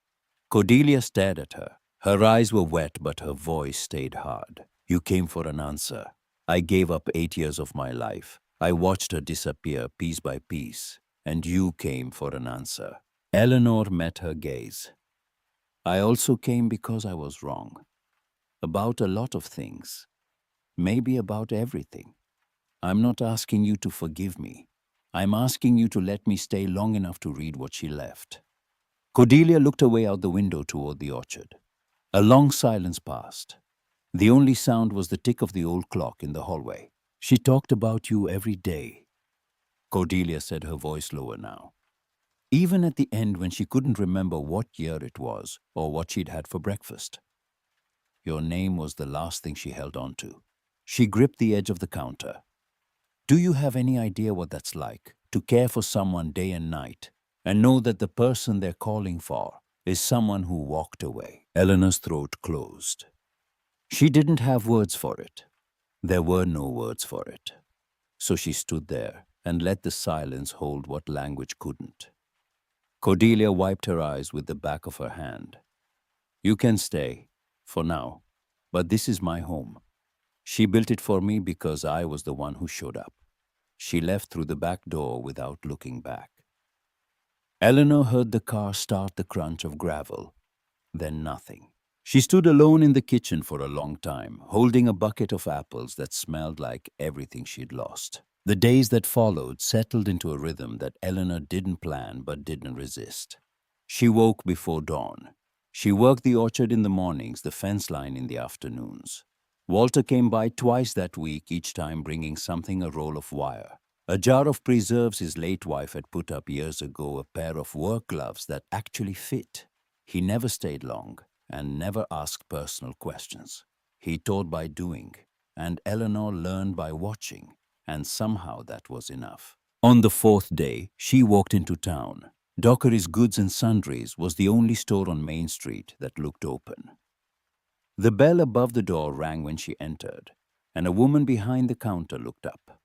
A: Cordelia stared at her. Her eyes were wet, but her voice stayed hard. "You came for an answer. I gave up 8 years of my life. I watched her disappear piece by piece. And you came for an answer." Eleanor met her gaze. "I also came because I was wrong. About a lot of things. Maybe about everything. I'm not asking you to forgive me. I'm asking you to let me stay long enough to read what she left." Cordelia looked away out the window toward the orchard. A long silence passed. The only sound was the tick of the old clock in the hallway. "She talked about you every day," Cordelia said, her voice lower now. "Even at the end when she couldn't remember what year it was or what she'd had for breakfast. Your name was the last thing she held on to." She gripped the edge of the counter. "Do you have any idea what that's like, to care for someone day and night, and know that the person they're calling for is someone who walked away?" Eleanor's throat closed. She didn't have words for it. There were no words for it. So she stood there and let the silence hold what language couldn't. Cordelia wiped her eyes with the back of her hand. "You can stay, for now, but this is my home. She built it for me because I was the one who showed up." She left through the back door without looking back. Eleanor heard the car start, the crunch of gravel, then nothing. She stood alone in the kitchen for a long time, holding a bucket of apples that smelled like everything she'd lost. The days that followed settled into a rhythm that Eleanor didn't plan but didn't resist. She woke before dawn. She worked the orchard in the mornings, the fence line in the afternoons. Walter came by twice that week, each time bringing something: a roll of wire, a jar of preserves his late wife had put up years ago, a pair of work gloves that actually fit. He never stayed long and never asked personal questions. He taught by doing, and Eleanor learned by watching, and somehow that was enough. On the fourth day, she walked into town. Dockery's Goods and Sundries was the only store on Main Street that looked open. The bell above the door rang when she entered, and a woman behind the counter looked up.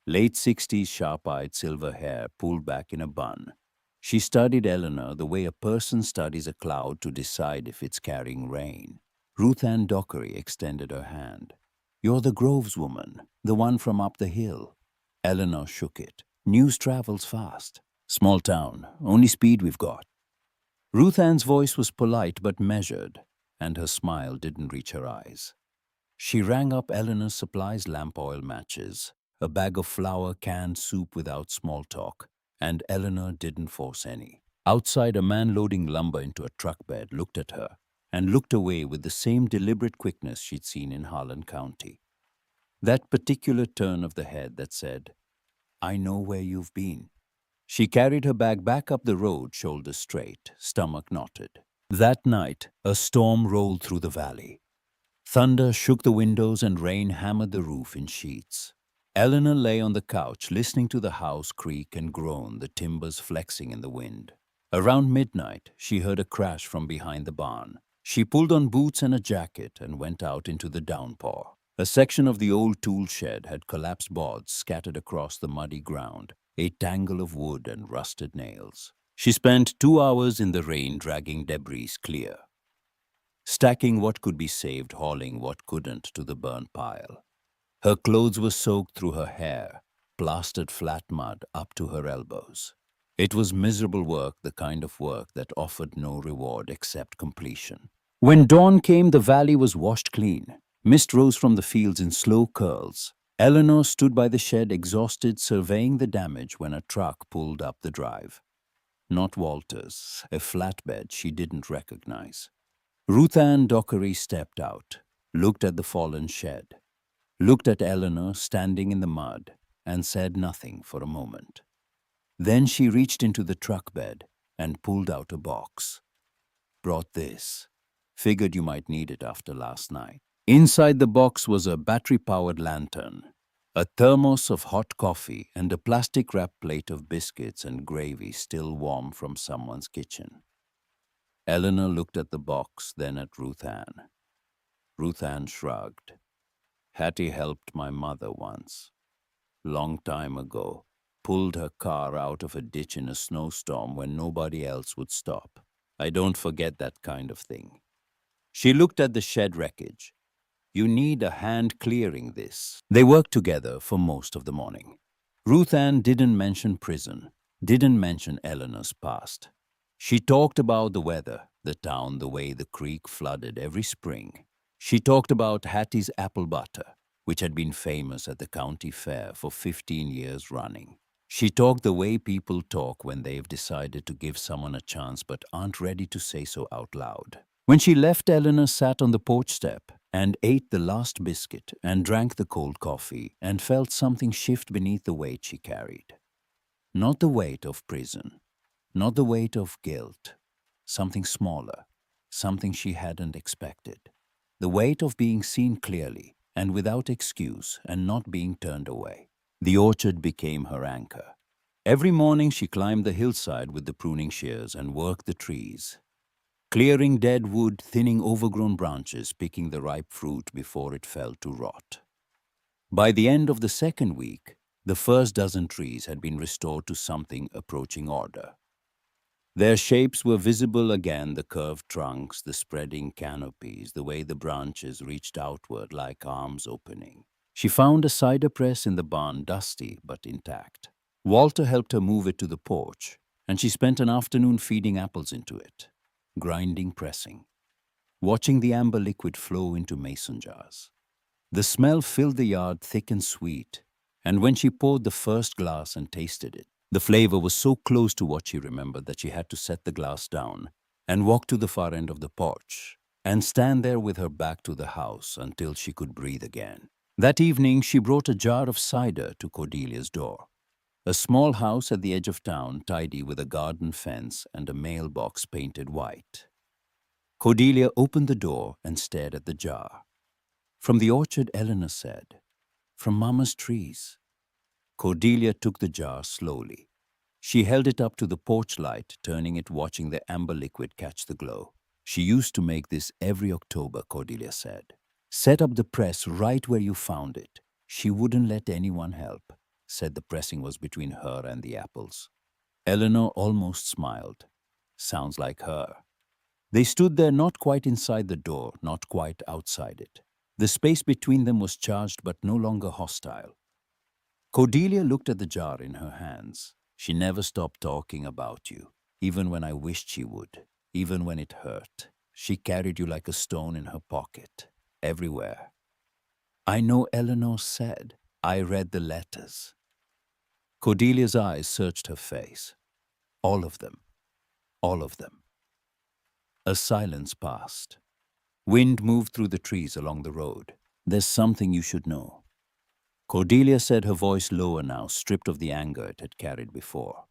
A: Late 60s, sharp-eyed, silver hair pulled back in a bun. She studied Eleanor the way a person studies a cloud to decide if it's carrying rain. Ruth Ann Dockery extended her hand. "You're the Groves woman, the one from up the hill." Eleanor shook it. "News travels fast. Small town, only speed we've got." Ruth Ann's voice was polite but measured, and her smile didn't reach her eyes. She rang up Eleanor's supplies: lamp oil, matches, a bag of flour, canned soup without small talk, and Eleanor didn't force any. Outside, a man loading lumber into a truck bed looked at her and looked away with the same deliberate quickness she'd seen in Harlan County. That particular turn of the head that said, "I know where you've been." She carried her bag back up the road, shoulders straight, stomach knotted. That night, a storm rolled through the valley. Thunder shook the windows and rain hammered the roof in sheets. Eleanor lay on the couch, listening to the house creak and groan, the timbers flexing in the wind. Around midnight, she heard a crash from behind the barn. She pulled on boots and a jacket and went out into the downpour. A section of the old tool shed had collapsed boards scattered across the muddy ground, a tangle of wood and rusted nails. She spent 2 hours in the rain dragging debris clear, stacking what could be saved, hauling what couldn't to the burnt pile. Her clothes were soaked through her hair, plastered flat mud up to her elbows. It was miserable work, the kind of work that offered no reward except completion. When dawn came, the valley was washed clean. Mist rose from the fields in slow curls. Eleanor stood by the shed, exhausted, surveying the damage when a truck pulled up the drive. Not Walter's, a flatbed she didn't recognize. Ruth Ann Dockery stepped out, looked at the fallen shed, looked at Eleanor standing in the mud, and said nothing for a moment. Then she reached into the truck bed and pulled out a box. Brought this. Figured you might need it after last night. Inside the box was a battery-powered lantern, a thermos of hot coffee, and a plastic-wrapped plate of biscuits and gravy still warm from someone's kitchen. Eleanor looked at the box, then at Ruth Ann. Ruth Ann shrugged. Hattie helped my mother once. Long time ago. Pulled her car out of a ditch in a snowstorm when nobody else would stop. I don't forget that kind of thing. She looked at the shed wreckage. You need a hand clearing this. They worked together for most of the morning. Ruth Ann didn't mention prison, didn't mention Eleanor's past. She talked about the weather, the town, the way the creek flooded every spring. She talked about Hattie's apple butter, which had been famous at the county fair for 15 years running. She talked the way people talk when they've decided to give someone a chance but aren't ready to say so out loud. When she left, Eleanor sat on the porch step and ate the last biscuit and drank the cold coffee and felt something shift beneath the weight she carried. Not the weight of prison, not the weight of guilt, something smaller, something she hadn't expected. The weight of being seen clearly and without excuse and not being turned away. The orchard became her anchor. Every morning she climbed the hillside with the pruning shears and worked the trees, clearing dead wood, thinning overgrown branches, picking the ripe fruit before it fell to rot. By the end of the second week, the first dozen trees had been restored to something approaching order. Their shapes were visible again, the curved trunks, the spreading canopies, the way the branches reached outward like arms opening. She found a cider press in the barn, dusty but intact. Walter helped her move it to the porch, and she spent an afternoon feeding apples into it, grinding, pressing, watching the amber liquid flow into mason jars. The smell filled the yard, thick and sweet, and when she poured the first glass and tasted it, the flavor was so close to what she remembered that she had to set the glass down and walk to the far end of the porch and stand there with her back to the house until she could breathe again. That evening, she brought a jar of cider to Cordelia's door. A small house at the edge of town, tidy with a garden fence and a mailbox painted white. Cordelia opened the door and stared at the jar. From the orchard, Eleanor said. From Mama's trees. Cordelia took the jar slowly. She held it up to the porch light, turning it, watching the amber liquid catch the glow. She used to make this every October, Cordelia said. Set up the press right where you found it. She wouldn't let anyone help, said the pressing was between her and the apples. Eleanor almost smiled. Sounds like her. They stood there, not quite inside the door, not quite outside it. The space between them was charged but no longer hostile. Cordelia looked at the jar in her hands. She never stopped talking about you, even when I wished she would, even when it hurt. She carried you like a stone in her pocket, everywhere. I know, Eleanor said. I read the letters. Cordelia's eyes searched her face. All of them. All of them. A silence passed. Wind moved through the trees along the road. There's something you should know. Cordelia said, her voice lower now, stripped of the anger it had carried before.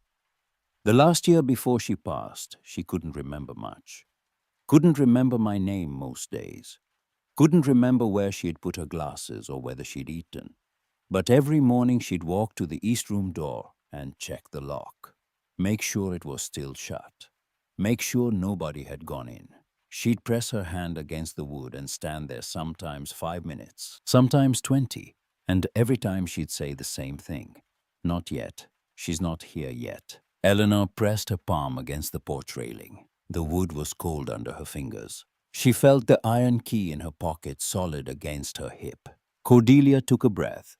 A: The last year before she passed, she couldn't remember much. Couldn't remember my name most days. Couldn't remember where she had put her glasses or whether she'd eaten. But every morning she'd walk to the east room door and check the lock. Make sure it was still shut. Make sure nobody had gone in. She'd press her hand against the wood and stand there, sometimes 5 minutes, sometimes 20, and every time she'd say the same thing. Not yet. She's not here yet. Eleanor pressed her palm against the porch railing. The wood was cold under her fingers. She felt the iron key in her pocket solid against her hip. Cordelia took a breath.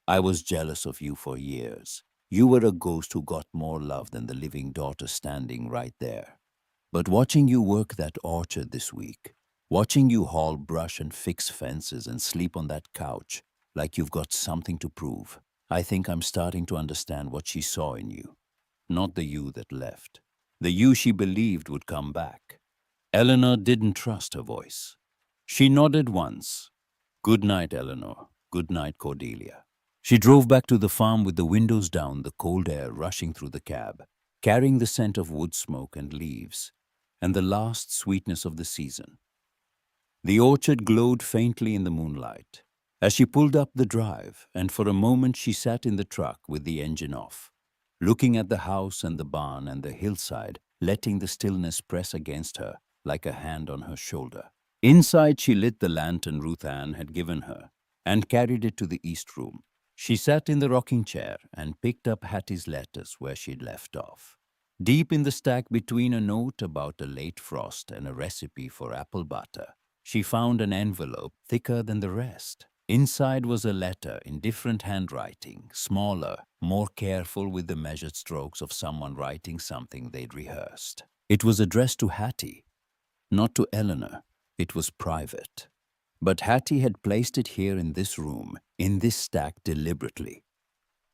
A: I was jealous of you for years. You were a ghost who got more love than the living daughter standing right there. But watching you work that orchard this week, watching you haul brush and fix fences and sleep on that couch like you've got something to prove, I think I'm starting to understand what she saw in you. not the you that left. The you she believed would come back. Eleanor didn't trust her voice. She nodded once. Good night, Eleanor. Good night, Cordelia. She drove back to the farm with the windows down, the cold air rushing through the cab, carrying the scent of wood smoke and leaves, and the last sweetness of the season. The orchard glowed faintly in the moonlight. As she pulled up the drive, and for a moment she sat in the truck with the engine off, looking at the house and the barn and the hillside, letting the stillness press against her like a hand on her shoulder. Inside, she lit the lantern Ruth Ann had given her and carried it to the east room. She sat in the rocking chair and picked up Hattie's letters where she'd left off. Deep in the stack between a note about a late frost and a recipe for apple butter, she found an envelope thicker than the rest. Inside was a letter in different handwriting, smaller, more careful with the measured strokes of someone writing something they'd rehearsed. It was addressed to Hattie, not to Eleanor. It was private. But Hattie had placed it here in this room, in this stack deliberately.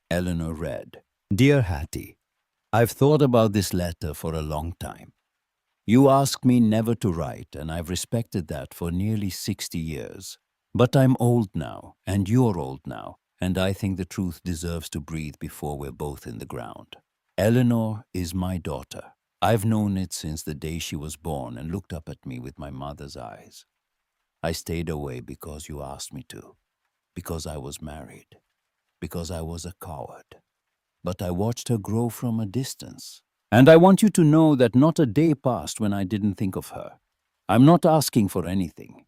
A: Eleanor read, Dear Hattie, I've thought about this letter for a long time. You asked me never to write, and I've respected that for nearly 60 years. But I'm old now, and you're old now, and I think the truth deserves to breathe before we're both in the ground. Eleanor is my daughter. I've known it since the day she was born and looked up at me with my mother's eyes. I stayed away because you asked me to, because I was married, because I was a coward. But I watched her grow from a distance. And I want you to know that not a day passed when I didn't think of her. I'm not asking for anything.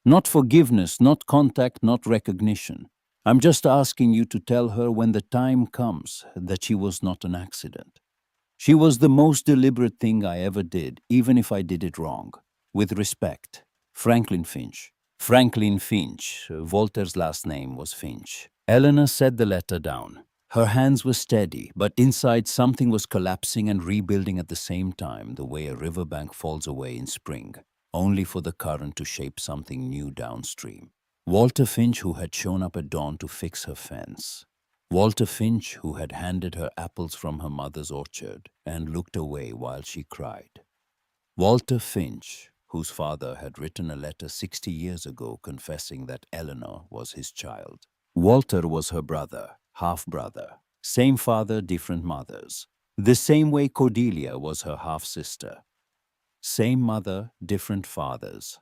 A: Not forgiveness, not contact, not recognition. I'm just asking you to tell her when the time comes that she was not an accident. She was the most deliberate thing I ever did, even if I did it wrong. With respect, Franklin Finch. Franklin Finch. Walter's last name was Finch. Eleanor set the letter down. Her hands were steady, but inside something was collapsing and rebuilding at the same time, the way a riverbank falls away in spring, only for the current to shape something new downstream. Walter Finch, who had shown up at dawn to fix her fence. Walter Finch, who had handed her apples from her mother's orchard and looked away while she cried. Walter Finch, whose father had written a letter 60 years ago confessing that Eleanor was his child. Walter was her brother, half-brother, same father, different mothers. The same way Cordelia was her half-sister. Same mother, different fathers.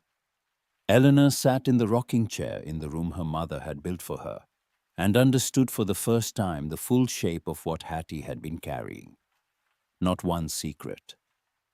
A: Eleanor sat in the rocking chair in the room her mother had built for her and understood for the first time the full shape of what Hattie had been carrying. Not one secret.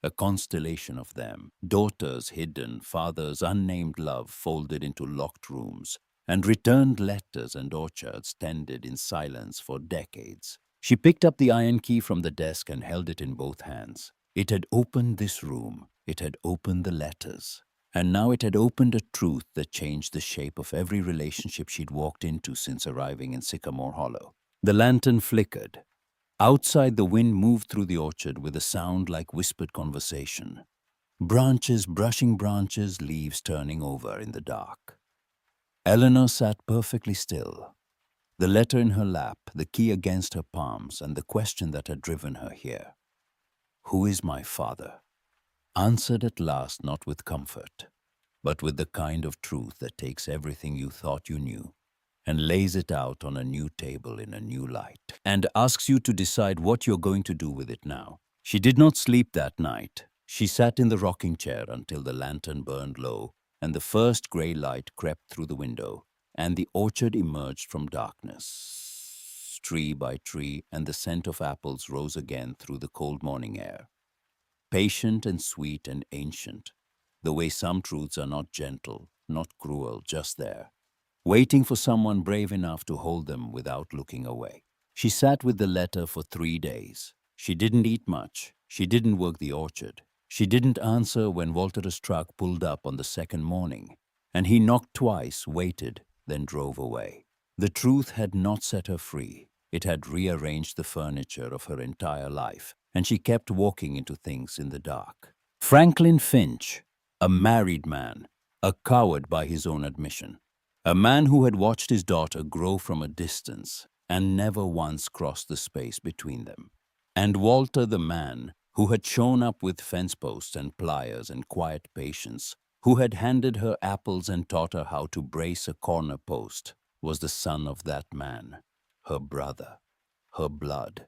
A: A constellation of them, daughters hidden, fathers' unnamed love folded into locked rooms, and returned letters and orchards tended in silence for decades. She picked up the iron key from the desk and held it in both hands. It had opened this room. It had opened the letters. And now it had opened a truth that changed the shape of every relationship she'd walked into since arriving in Sycamore Hollow. The lantern flickered. Outside, the wind moved through the orchard with a sound like whispered conversation. Branches brushing branches, leaves turning over in the dark. Eleanor sat perfectly still, the letter in her lap, the key against her palms, and the question that had driven her here. Who is my father? Answered at last, not with comfort, but with the kind of truth that takes everything you thought you knew and lays it out on a new table in a new light, and asks you to decide what you're going to do with it now. She did not sleep that night. She sat in the rocking chair until the lantern burned low and the first gray light crept through the window, and the orchard emerged from darkness, tree by tree, and the scent of apples rose again through the cold morning air. Patient and sweet and ancient, the way some truths are not gentle, not cruel, just there, waiting for someone brave enough to hold them without looking away. She sat with the letter for 3 days. She didn't eat much. She didn't work the orchard. She didn't answer when Walter's truck pulled up on the second morning, and he knocked twice, waited, then drove away. The truth had not set her free. It had rearranged the furniture of her entire life, and she kept walking into things in the dark. Franklin Finch, a married man, a coward by his own admission, a man who had watched his daughter grow from a distance and never once crossed the space between them. And Walter, the man who had shown up with fence posts and pliers and quiet patience, who had handed her apples and taught her how to brace a corner post, was the son of that man, her brother, her blood,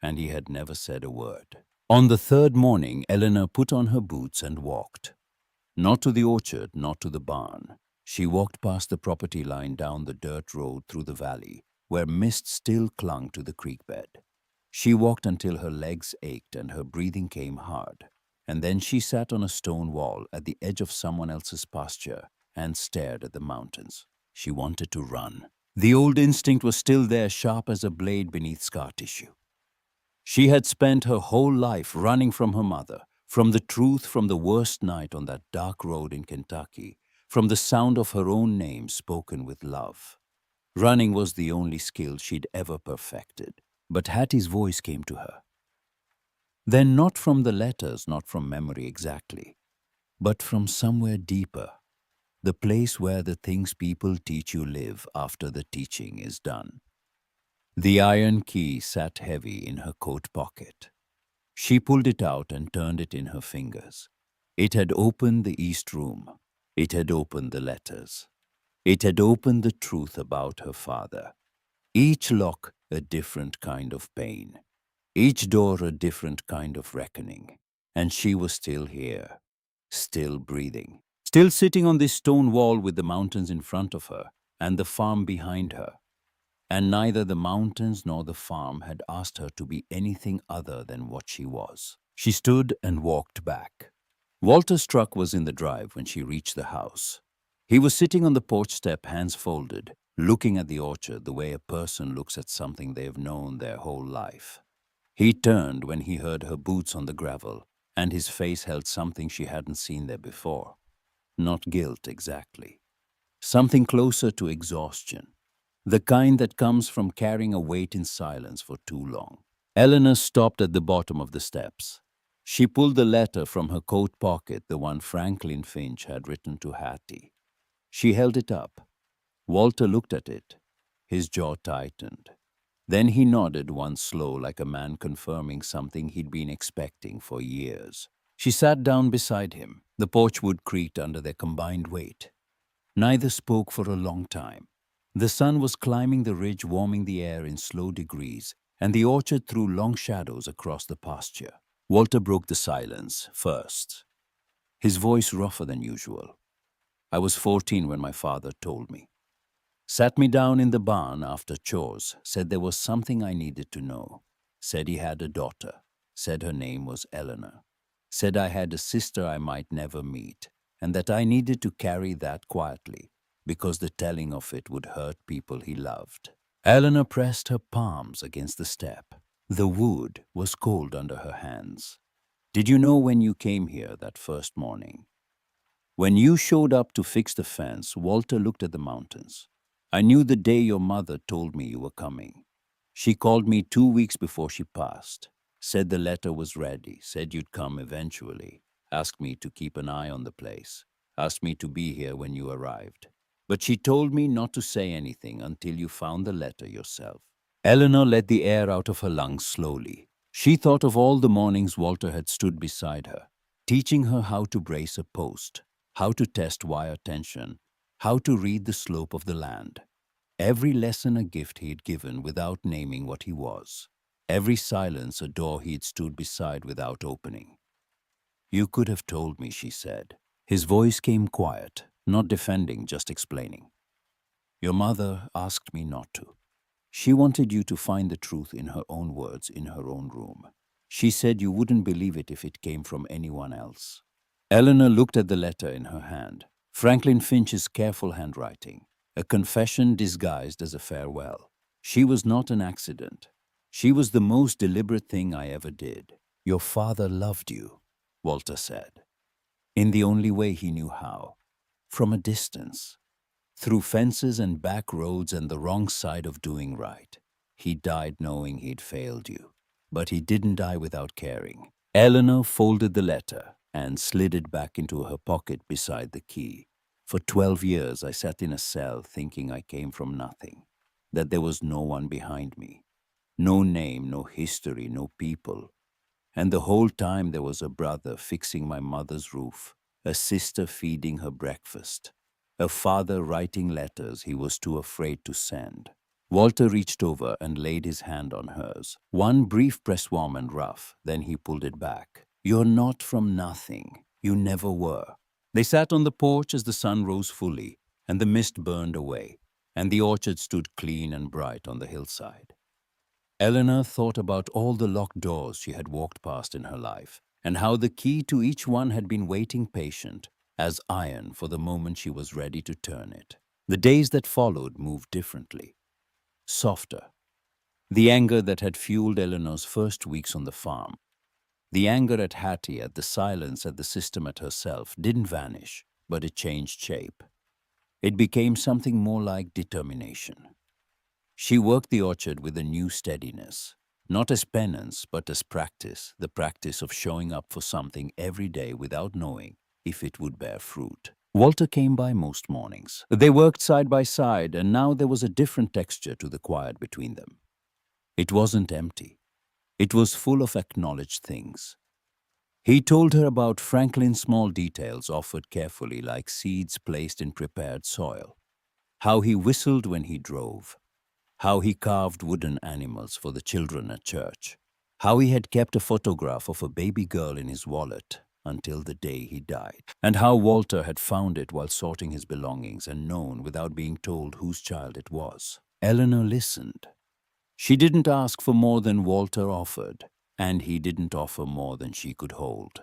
A: and he had never said a word. On the third morning, Eleanor put on her boots and walked. Not to the orchard, not to the barn. She walked past the property line down the dirt road through the valley, where mist still clung to the creek bed. She walked until her legs ached and her breathing came hard, and then she sat on a stone wall at the edge of someone else's pasture and stared at the mountains. She wanted to run. The old instinct was still there, sharp as a blade beneath scar tissue. She had spent her whole life running from her mother, from the truth, from the worst night on that dark road in Kentucky, from the sound of her own name spoken with love. Running was the only skill she'd ever perfected. But Hattie's voice came to her. Then not from the letters, not from memory exactly, but from somewhere deeper, the place where the things people teach you live after the teaching is done. The iron key sat heavy in her coat pocket. She pulled it out and turned it in her fingers. It had opened the east room. It had opened the letters. It had opened the truth about her father. Each lock a different kind of pain. Each door a different kind of reckoning. And she was still here, still breathing, still sitting on this stone wall with the mountains in front of her and the farm behind her. And neither the mountains nor the farm had asked her to be anything other than what she was. She stood and walked back. Walter's truck was in the drive when she reached the house. He was sitting on the porch step, hands folded, looking at the orchard the way a person looks at something they've known their whole life. He turned when he heard her boots on the gravel, and his face held something she hadn't seen there before. Not guilt exactly. Something closer to exhaustion. The kind that comes from carrying a weight in silence for too long. Eleanor stopped at the bottom of the steps. She pulled the letter from her coat pocket, the one Franklin Finch had written to Hattie. She held it up. Walter looked at it. His jaw tightened. Then he nodded once slow, like a man confirming something he'd been expecting for years. She sat down beside him. The porch wood creaked under their combined weight. Neither spoke for a long time. The sun was climbing the ridge, warming the air in slow degrees, and the orchard threw long shadows across the pasture. Walter broke the silence first, his voice rougher than usual. I was 14 when my father told me. Sat me down in the barn after chores, said there was something I needed to know. Said he had a daughter. Said her name was Eleanor. Said I had a sister I might never meet, and that I needed to carry that quietly, because the telling of it would hurt people he loved. Eleanor pressed her palms against the step. The wood was cold under her hands. Did you know when you came here that first morning? When you showed up to fix the fence, Walter looked at the mountains. I knew the day your mother told me you were coming. She called me 2 weeks before she passed, said the letter was ready, said you'd come eventually, asked me to keep an eye on the place, asked me to be here when you arrived. But she told me not to say anything until you found the letter yourself. Eleanor let the air out of her lungs slowly. She thought of all the mornings Walter had stood beside her, teaching her how to brace a post, how to test wire tension, how to read the slope of the land. Every lesson a gift he'd given without naming what he was. Every silence a door he'd stood beside without opening. You could have told me, she said. His voice came quiet, not defending, just explaining. Your mother asked me not to. She wanted you to find the truth in her own words, in her own room. She said you wouldn't believe it if it came from anyone else. Eleanor looked at the letter in her hand. Franklin Finch's careful handwriting, a confession disguised as a farewell. She was not an accident. She was the most deliberate thing I ever did. Your father loved you, Walter said, in the only way he knew how, from a distance. Through fences and back roads and the wrong side of doing right. He died knowing he'd failed you, but he didn't die without caring. Eleanor folded the letter and slid it back into her pocket beside the key. For 12 years I sat in a cell thinking I came from nothing, that there was no one behind me. No name, no history, no people. And the whole time there was a brother fixing my mother's roof, a sister feeding her breakfast, a father writing letters he was too afraid to send. Walter reached over and laid his hand on hers. One brief press warm and rough, then he pulled it back. You're not from nothing. You never were. They sat on the porch as the sun rose fully, and the mist burned away, and the orchard stood clean and bright on the hillside. Eleanor thought about all the locked doors she had walked past in her life, and how the key to each one had been waiting patient, as iron for the moment she was ready to turn it. The days that followed moved differently, softer. The anger that had fueled Eleanor's first weeks on the farm, the anger at Hattie, at the silence, at the system, at herself, didn't vanish, but it changed shape. It became something more like determination. She worked the orchard with a new steadiness, not as penance, but as practice, the practice of showing up for something every day without knowing if it would bear fruit. Walter came by most mornings. They worked side by side, and now there was a different texture to the quiet between them. It wasn't empty. It was full of acknowledged things. He told her about Franklin's small details offered carefully like seeds placed in prepared soil, how he whistled when he drove, how he carved wooden animals for the children at church, how he had kept a photograph of a baby girl in his wallet until the day he died, and how Walter had found it while sorting his belongings and known without being told whose child it was. Eleanor listened. She didn't ask for more than Walter offered, and he didn't offer more than she could hold.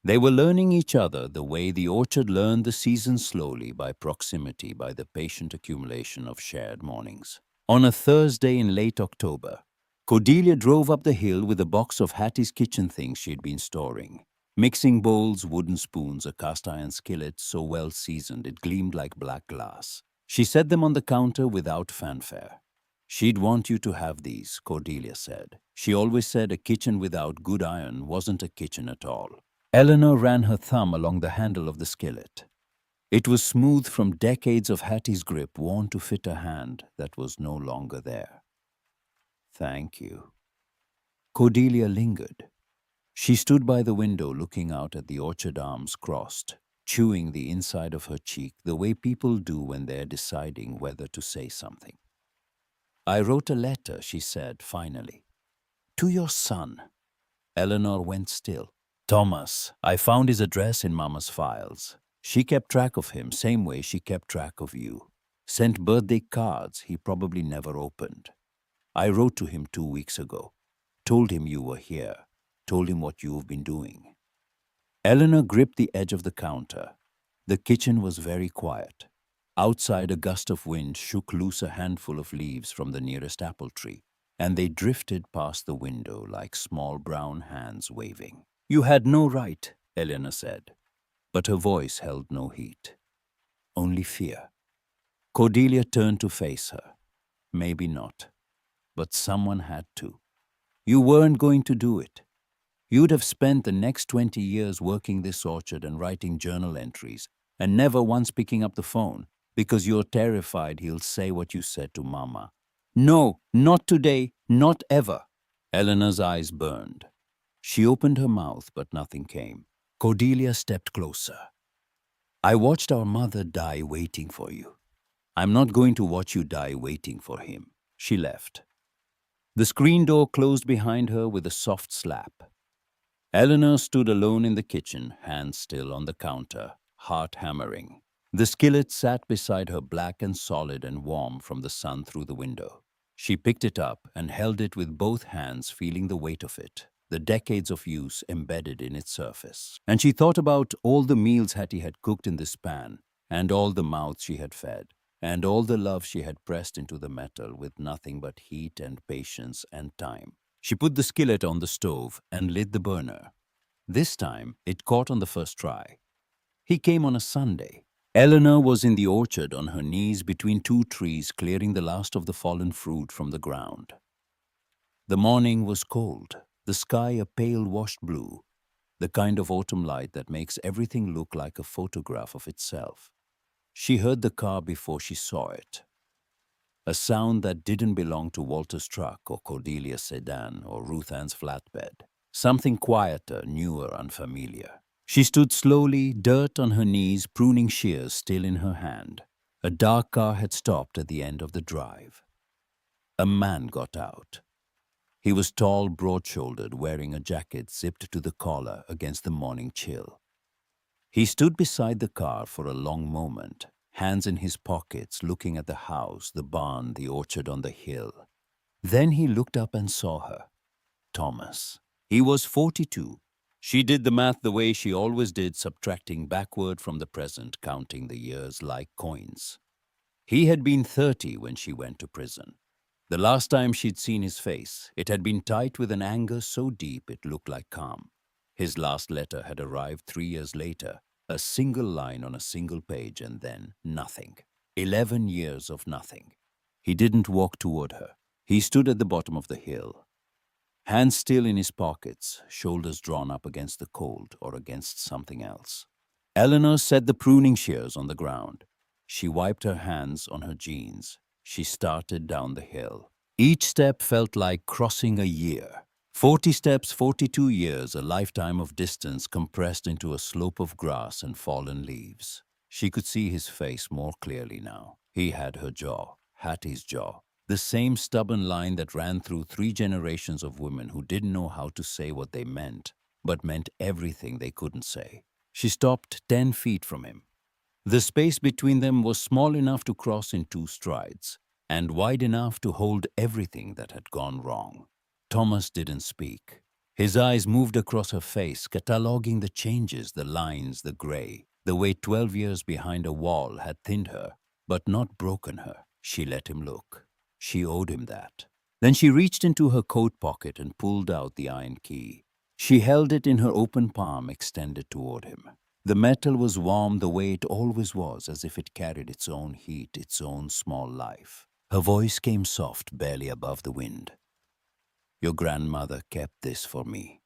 A: They were learning each other the way the orchard learned the season, slowly, by proximity, by the patient accumulation of shared mornings. On a Thursday in late October, Cordelia drove up the hill with a box of Hattie's kitchen things she'd been storing. Mixing bowls, wooden spoons, a cast-iron skillet so well seasoned it gleamed like black glass. She set them on the counter without fanfare. She'd want you to have these, Cordelia said. She always said a kitchen without good iron wasn't a kitchen at all. Eleanor ran her thumb along the handle of the skillet. It was smooth from decades of Hattie's grip, worn to fit a hand that was no longer there. Thank you. Cordelia lingered. She stood by the window looking out at the orchard, arms crossed, chewing the inside of her cheek the way people do when they're deciding whether to say something. I wrote a letter, she said finally. To your son. Eleanor went still. Thomas. I found his address in Mama's files. She kept track of him, same way she kept track of you. Sent birthday cards he probably never opened. I wrote to him 2 weeks ago. Told him you were here. Told him what you've been doing. Eleanor gripped the edge of the counter. The kitchen was very quiet. Outside, a gust of wind shook loose a handful of leaves from the nearest apple tree, and they drifted past the window like small brown hands waving. You had no right, Eleanor said, but her voice held no heat. Only fear. Cordelia turned to face her. Maybe not, but someone had to. You weren't going to do it. You'd have spent the next 20 years working this orchard and writing journal entries, and never once picking up the phone, because you're terrified he'll say what you said to Mama. No, not today, not ever. Eleanor's eyes burned. She opened her mouth, but nothing came. Cordelia stepped closer. I watched our mother die waiting for you. I'm not going to watch you die waiting for him. She left. The screen door closed behind her with a soft slap. Eleanor stood alone in the kitchen, hands still on the counter, heart hammering. The skillet sat beside her, black and solid and warm from the sun through the window. She picked it up and held it with both hands, feeling the weight of it, the decades of use embedded in its surface. And she thought about all the meals Hattie had cooked in this pan, and all the mouths she had fed, and all the love she had pressed into the metal with nothing but heat and patience and time. She put the skillet on the stove and lit the burner. This time, it caught on the first try. He came on a Sunday. Eleanor was in the orchard on her knees between 2 trees, clearing the last of the fallen fruit from the ground. The morning was cold, the sky a pale washed blue, the kind of autumn light that makes everything look like a photograph of itself. She heard the car before she saw it. a sound that didn't belong to Walter's truck or Cordelia's sedan or Ruth Ann's flatbed. Something quieter, newer, unfamiliar. She stood slowly, dirt on her knees, pruning shears still in her hand. A dark car had stopped at the end of the drive. A man got out. He was tall, broad-shouldered, wearing a jacket zipped to the collar against the morning chill. He stood beside the car for a long moment, hands in his pockets, looking at the house, the barn, the orchard on the hill. Then he looked up and saw her. Thomas. He was 42. She did the math the way she always did, subtracting backward from the present, counting the years like coins. He had been 30 when she went to prison. The last time she'd seen his face, it had been tight with an anger so deep it looked like calm. His last letter had arrived 3 years later, a single line on a single page, and then nothing. 11 years of nothing. He didn't walk toward her. He stood at the bottom of the hill, hands still in his pockets, shoulders drawn up against the cold or against something else. Eleanor set the pruning shears on the ground. She wiped her hands on her jeans. She started down the hill. Each step felt like crossing a year. 40 steps, 42 years, a lifetime of distance compressed into a slope of grass and fallen leaves. She could see his face more clearly now. He had her jaw, Hattie's jaw. The same stubborn line that ran through 3 generations of women who didn't know how to say what they meant, but meant everything they couldn't say. She stopped 10 feet from him. The space between them was small enough to cross in 2 strides, and wide enough to hold everything that had gone wrong. Thomas didn't speak. His eyes moved across her face, cataloging the changes, the lines, the gray, the way 12 years behind a wall had thinned her, but not broken her. She let him look. She owed him that. Then she reached into her coat pocket and pulled out the iron key. She held it in her open palm, extended toward him. The metal was warm the way it always was, as if it carried its own heat, its own small life. Her voice came soft, barely above the wind. Your grandmother kept this for me.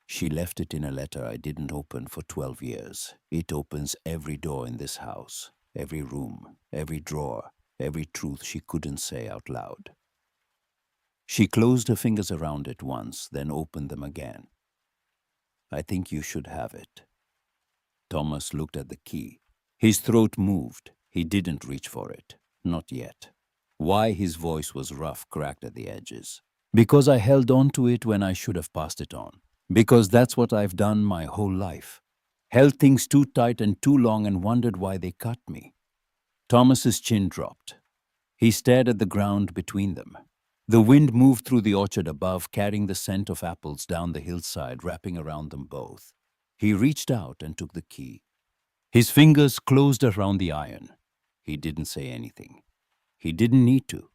A: She left it in a letter I didn't open for 12 years. It opens every door in this house, every room, every drawer, every truth she couldn't say out loud. She closed her fingers around it once, then opened them again. I think you should have it. Thomas looked at the key. His throat moved. He didn't reach for it. Not yet. Why? His voice was rough, cracked at the edges. Because I held on to it when I should have passed it on. Because that's what I've done my whole life. Held things too tight and too long and wondered why they cut me. Thomas's chin dropped. He stared at the ground between them. The wind moved through the orchard above, carrying the scent of apples down the hillside, wrapping around them both. He reached out and took the key. His fingers closed around the iron. He didn't say anything. He didn't need to.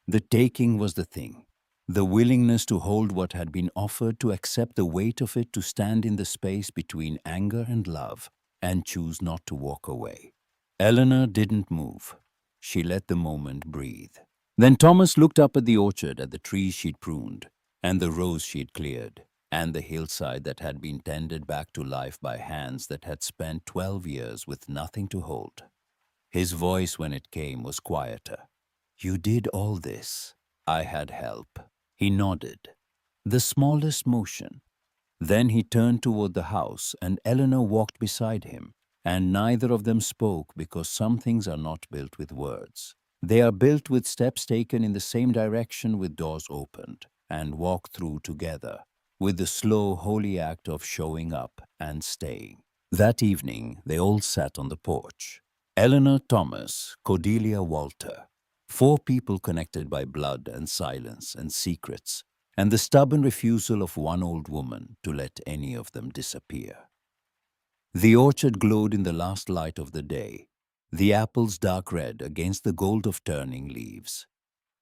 A: The taking was the thing. The willingness to hold what had been offered, to accept the weight of it, to stand in the space between anger and love, and choose not to walk away. Eleanor didn't move. She let the moment breathe. Then Thomas looked up at the orchard, at the trees she'd pruned, and the rows she'd cleared, and the hillside that had been tended back to life by hands that had spent 12 years with nothing to hold. His voice, when it came, was quieter. You did all this. I had help. He nodded. The smallest motion. Then he turned toward the house, and Eleanor walked beside him, and neither of them spoke, because some things are not built with words. They are built with steps taken in the same direction, with doors opened, and walked through together, with the slow, holy act of showing up and staying. That evening, they all sat on the porch. Eleanor, Thomas, Cordelia, Walter. 4 people connected by blood and silence and secrets, and the stubborn refusal of one old woman to let any of them disappear. The orchard glowed in the last light of the day, the apples dark red against the gold of turning leaves.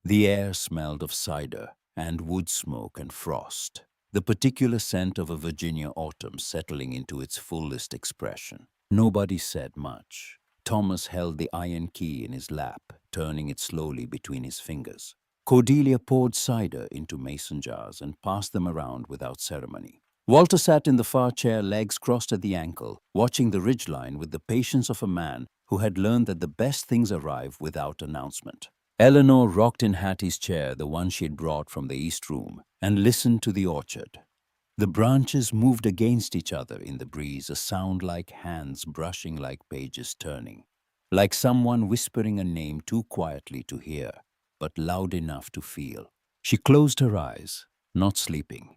A: The air smelled of cider and wood smoke and frost, the particular scent of a Virginia autumn settling into its fullest expression. Nobody said much. Thomas held the iron key in his lap, turning it slowly between his fingers. Cordelia poured cider into mason jars and passed them around without ceremony. Walter sat in the far chair, legs crossed at the ankle, watching the ridgeline with the patience of a man who had learned that the best things arrive without announcement. Eleanor rocked in Hattie's chair, the one she'd brought from the East Room, and listened to the orchard. The branches moved against each other in the breeze, a sound like hands brushing, like pages turning, like someone whispering a name too quietly to hear, but loud enough to feel. She closed her eyes, not sleeping,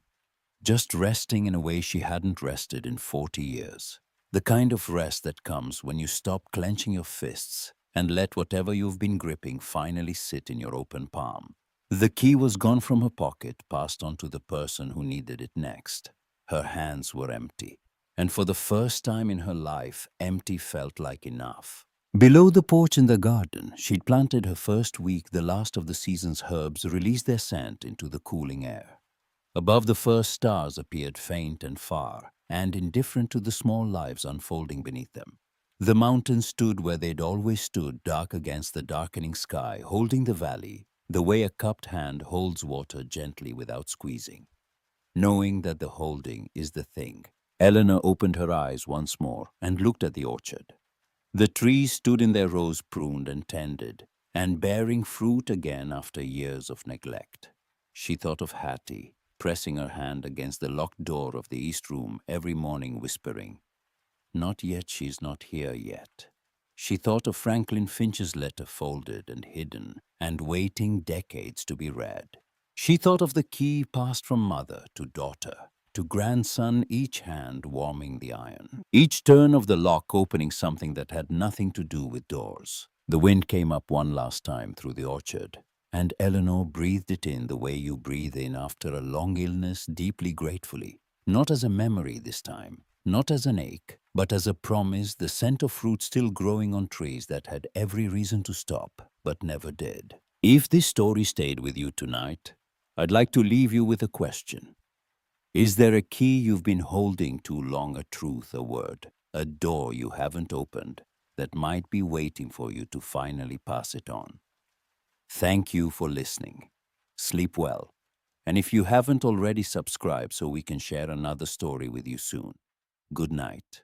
A: just resting in a way she hadn't rested in 40 years. The kind of rest that comes when you stop clenching your fists and let whatever you've been gripping finally sit in your open palm. The key was gone from her pocket, passed on to the person who needed it next. Her hands were empty, and for the first time in her life, empty felt like enough. Below the porch in the garden, she'd planted her first week. The last of the season's herbs released their scent into the cooling air. Above, the first stars appeared faint and far, and indifferent to the small lives unfolding beneath them. The mountains stood where they'd always stood, dark against the darkening sky, holding the valley, the way a cupped hand holds water gently without squeezing. Knowing that the holding is the thing, Eleanor opened her eyes once more and looked at the orchard. The trees stood in their rows, pruned and tended, and bearing fruit again after years of neglect. She thought of Hattie, pressing her hand against the locked door of the East Room every morning, whispering, "Not yet, she's not here yet." She thought of Franklin Finch's letter, folded and hidden, and waiting decades to be read. She thought of the key passed from mother to daughter to grandson, each hand warming the iron, each turn of the lock opening something that had nothing to do with doors. The wind came up one last time through the orchard, and Eleanor breathed it in the way you breathe in after a long illness, deeply gratefully, not as a memory this time, not as an ache, but as a promise, the scent of fruit still growing on trees that had every reason to stop, but never did. If this story stayed with you tonight, I'd like to leave you with a question. Is there a key you've been holding too long, a truth, a word, a door you haven't opened that might be waiting for you to finally pass it on? Thank you for listening. Sleep well. And if you haven't already, subscribed so we can share another story with you soon. Good night.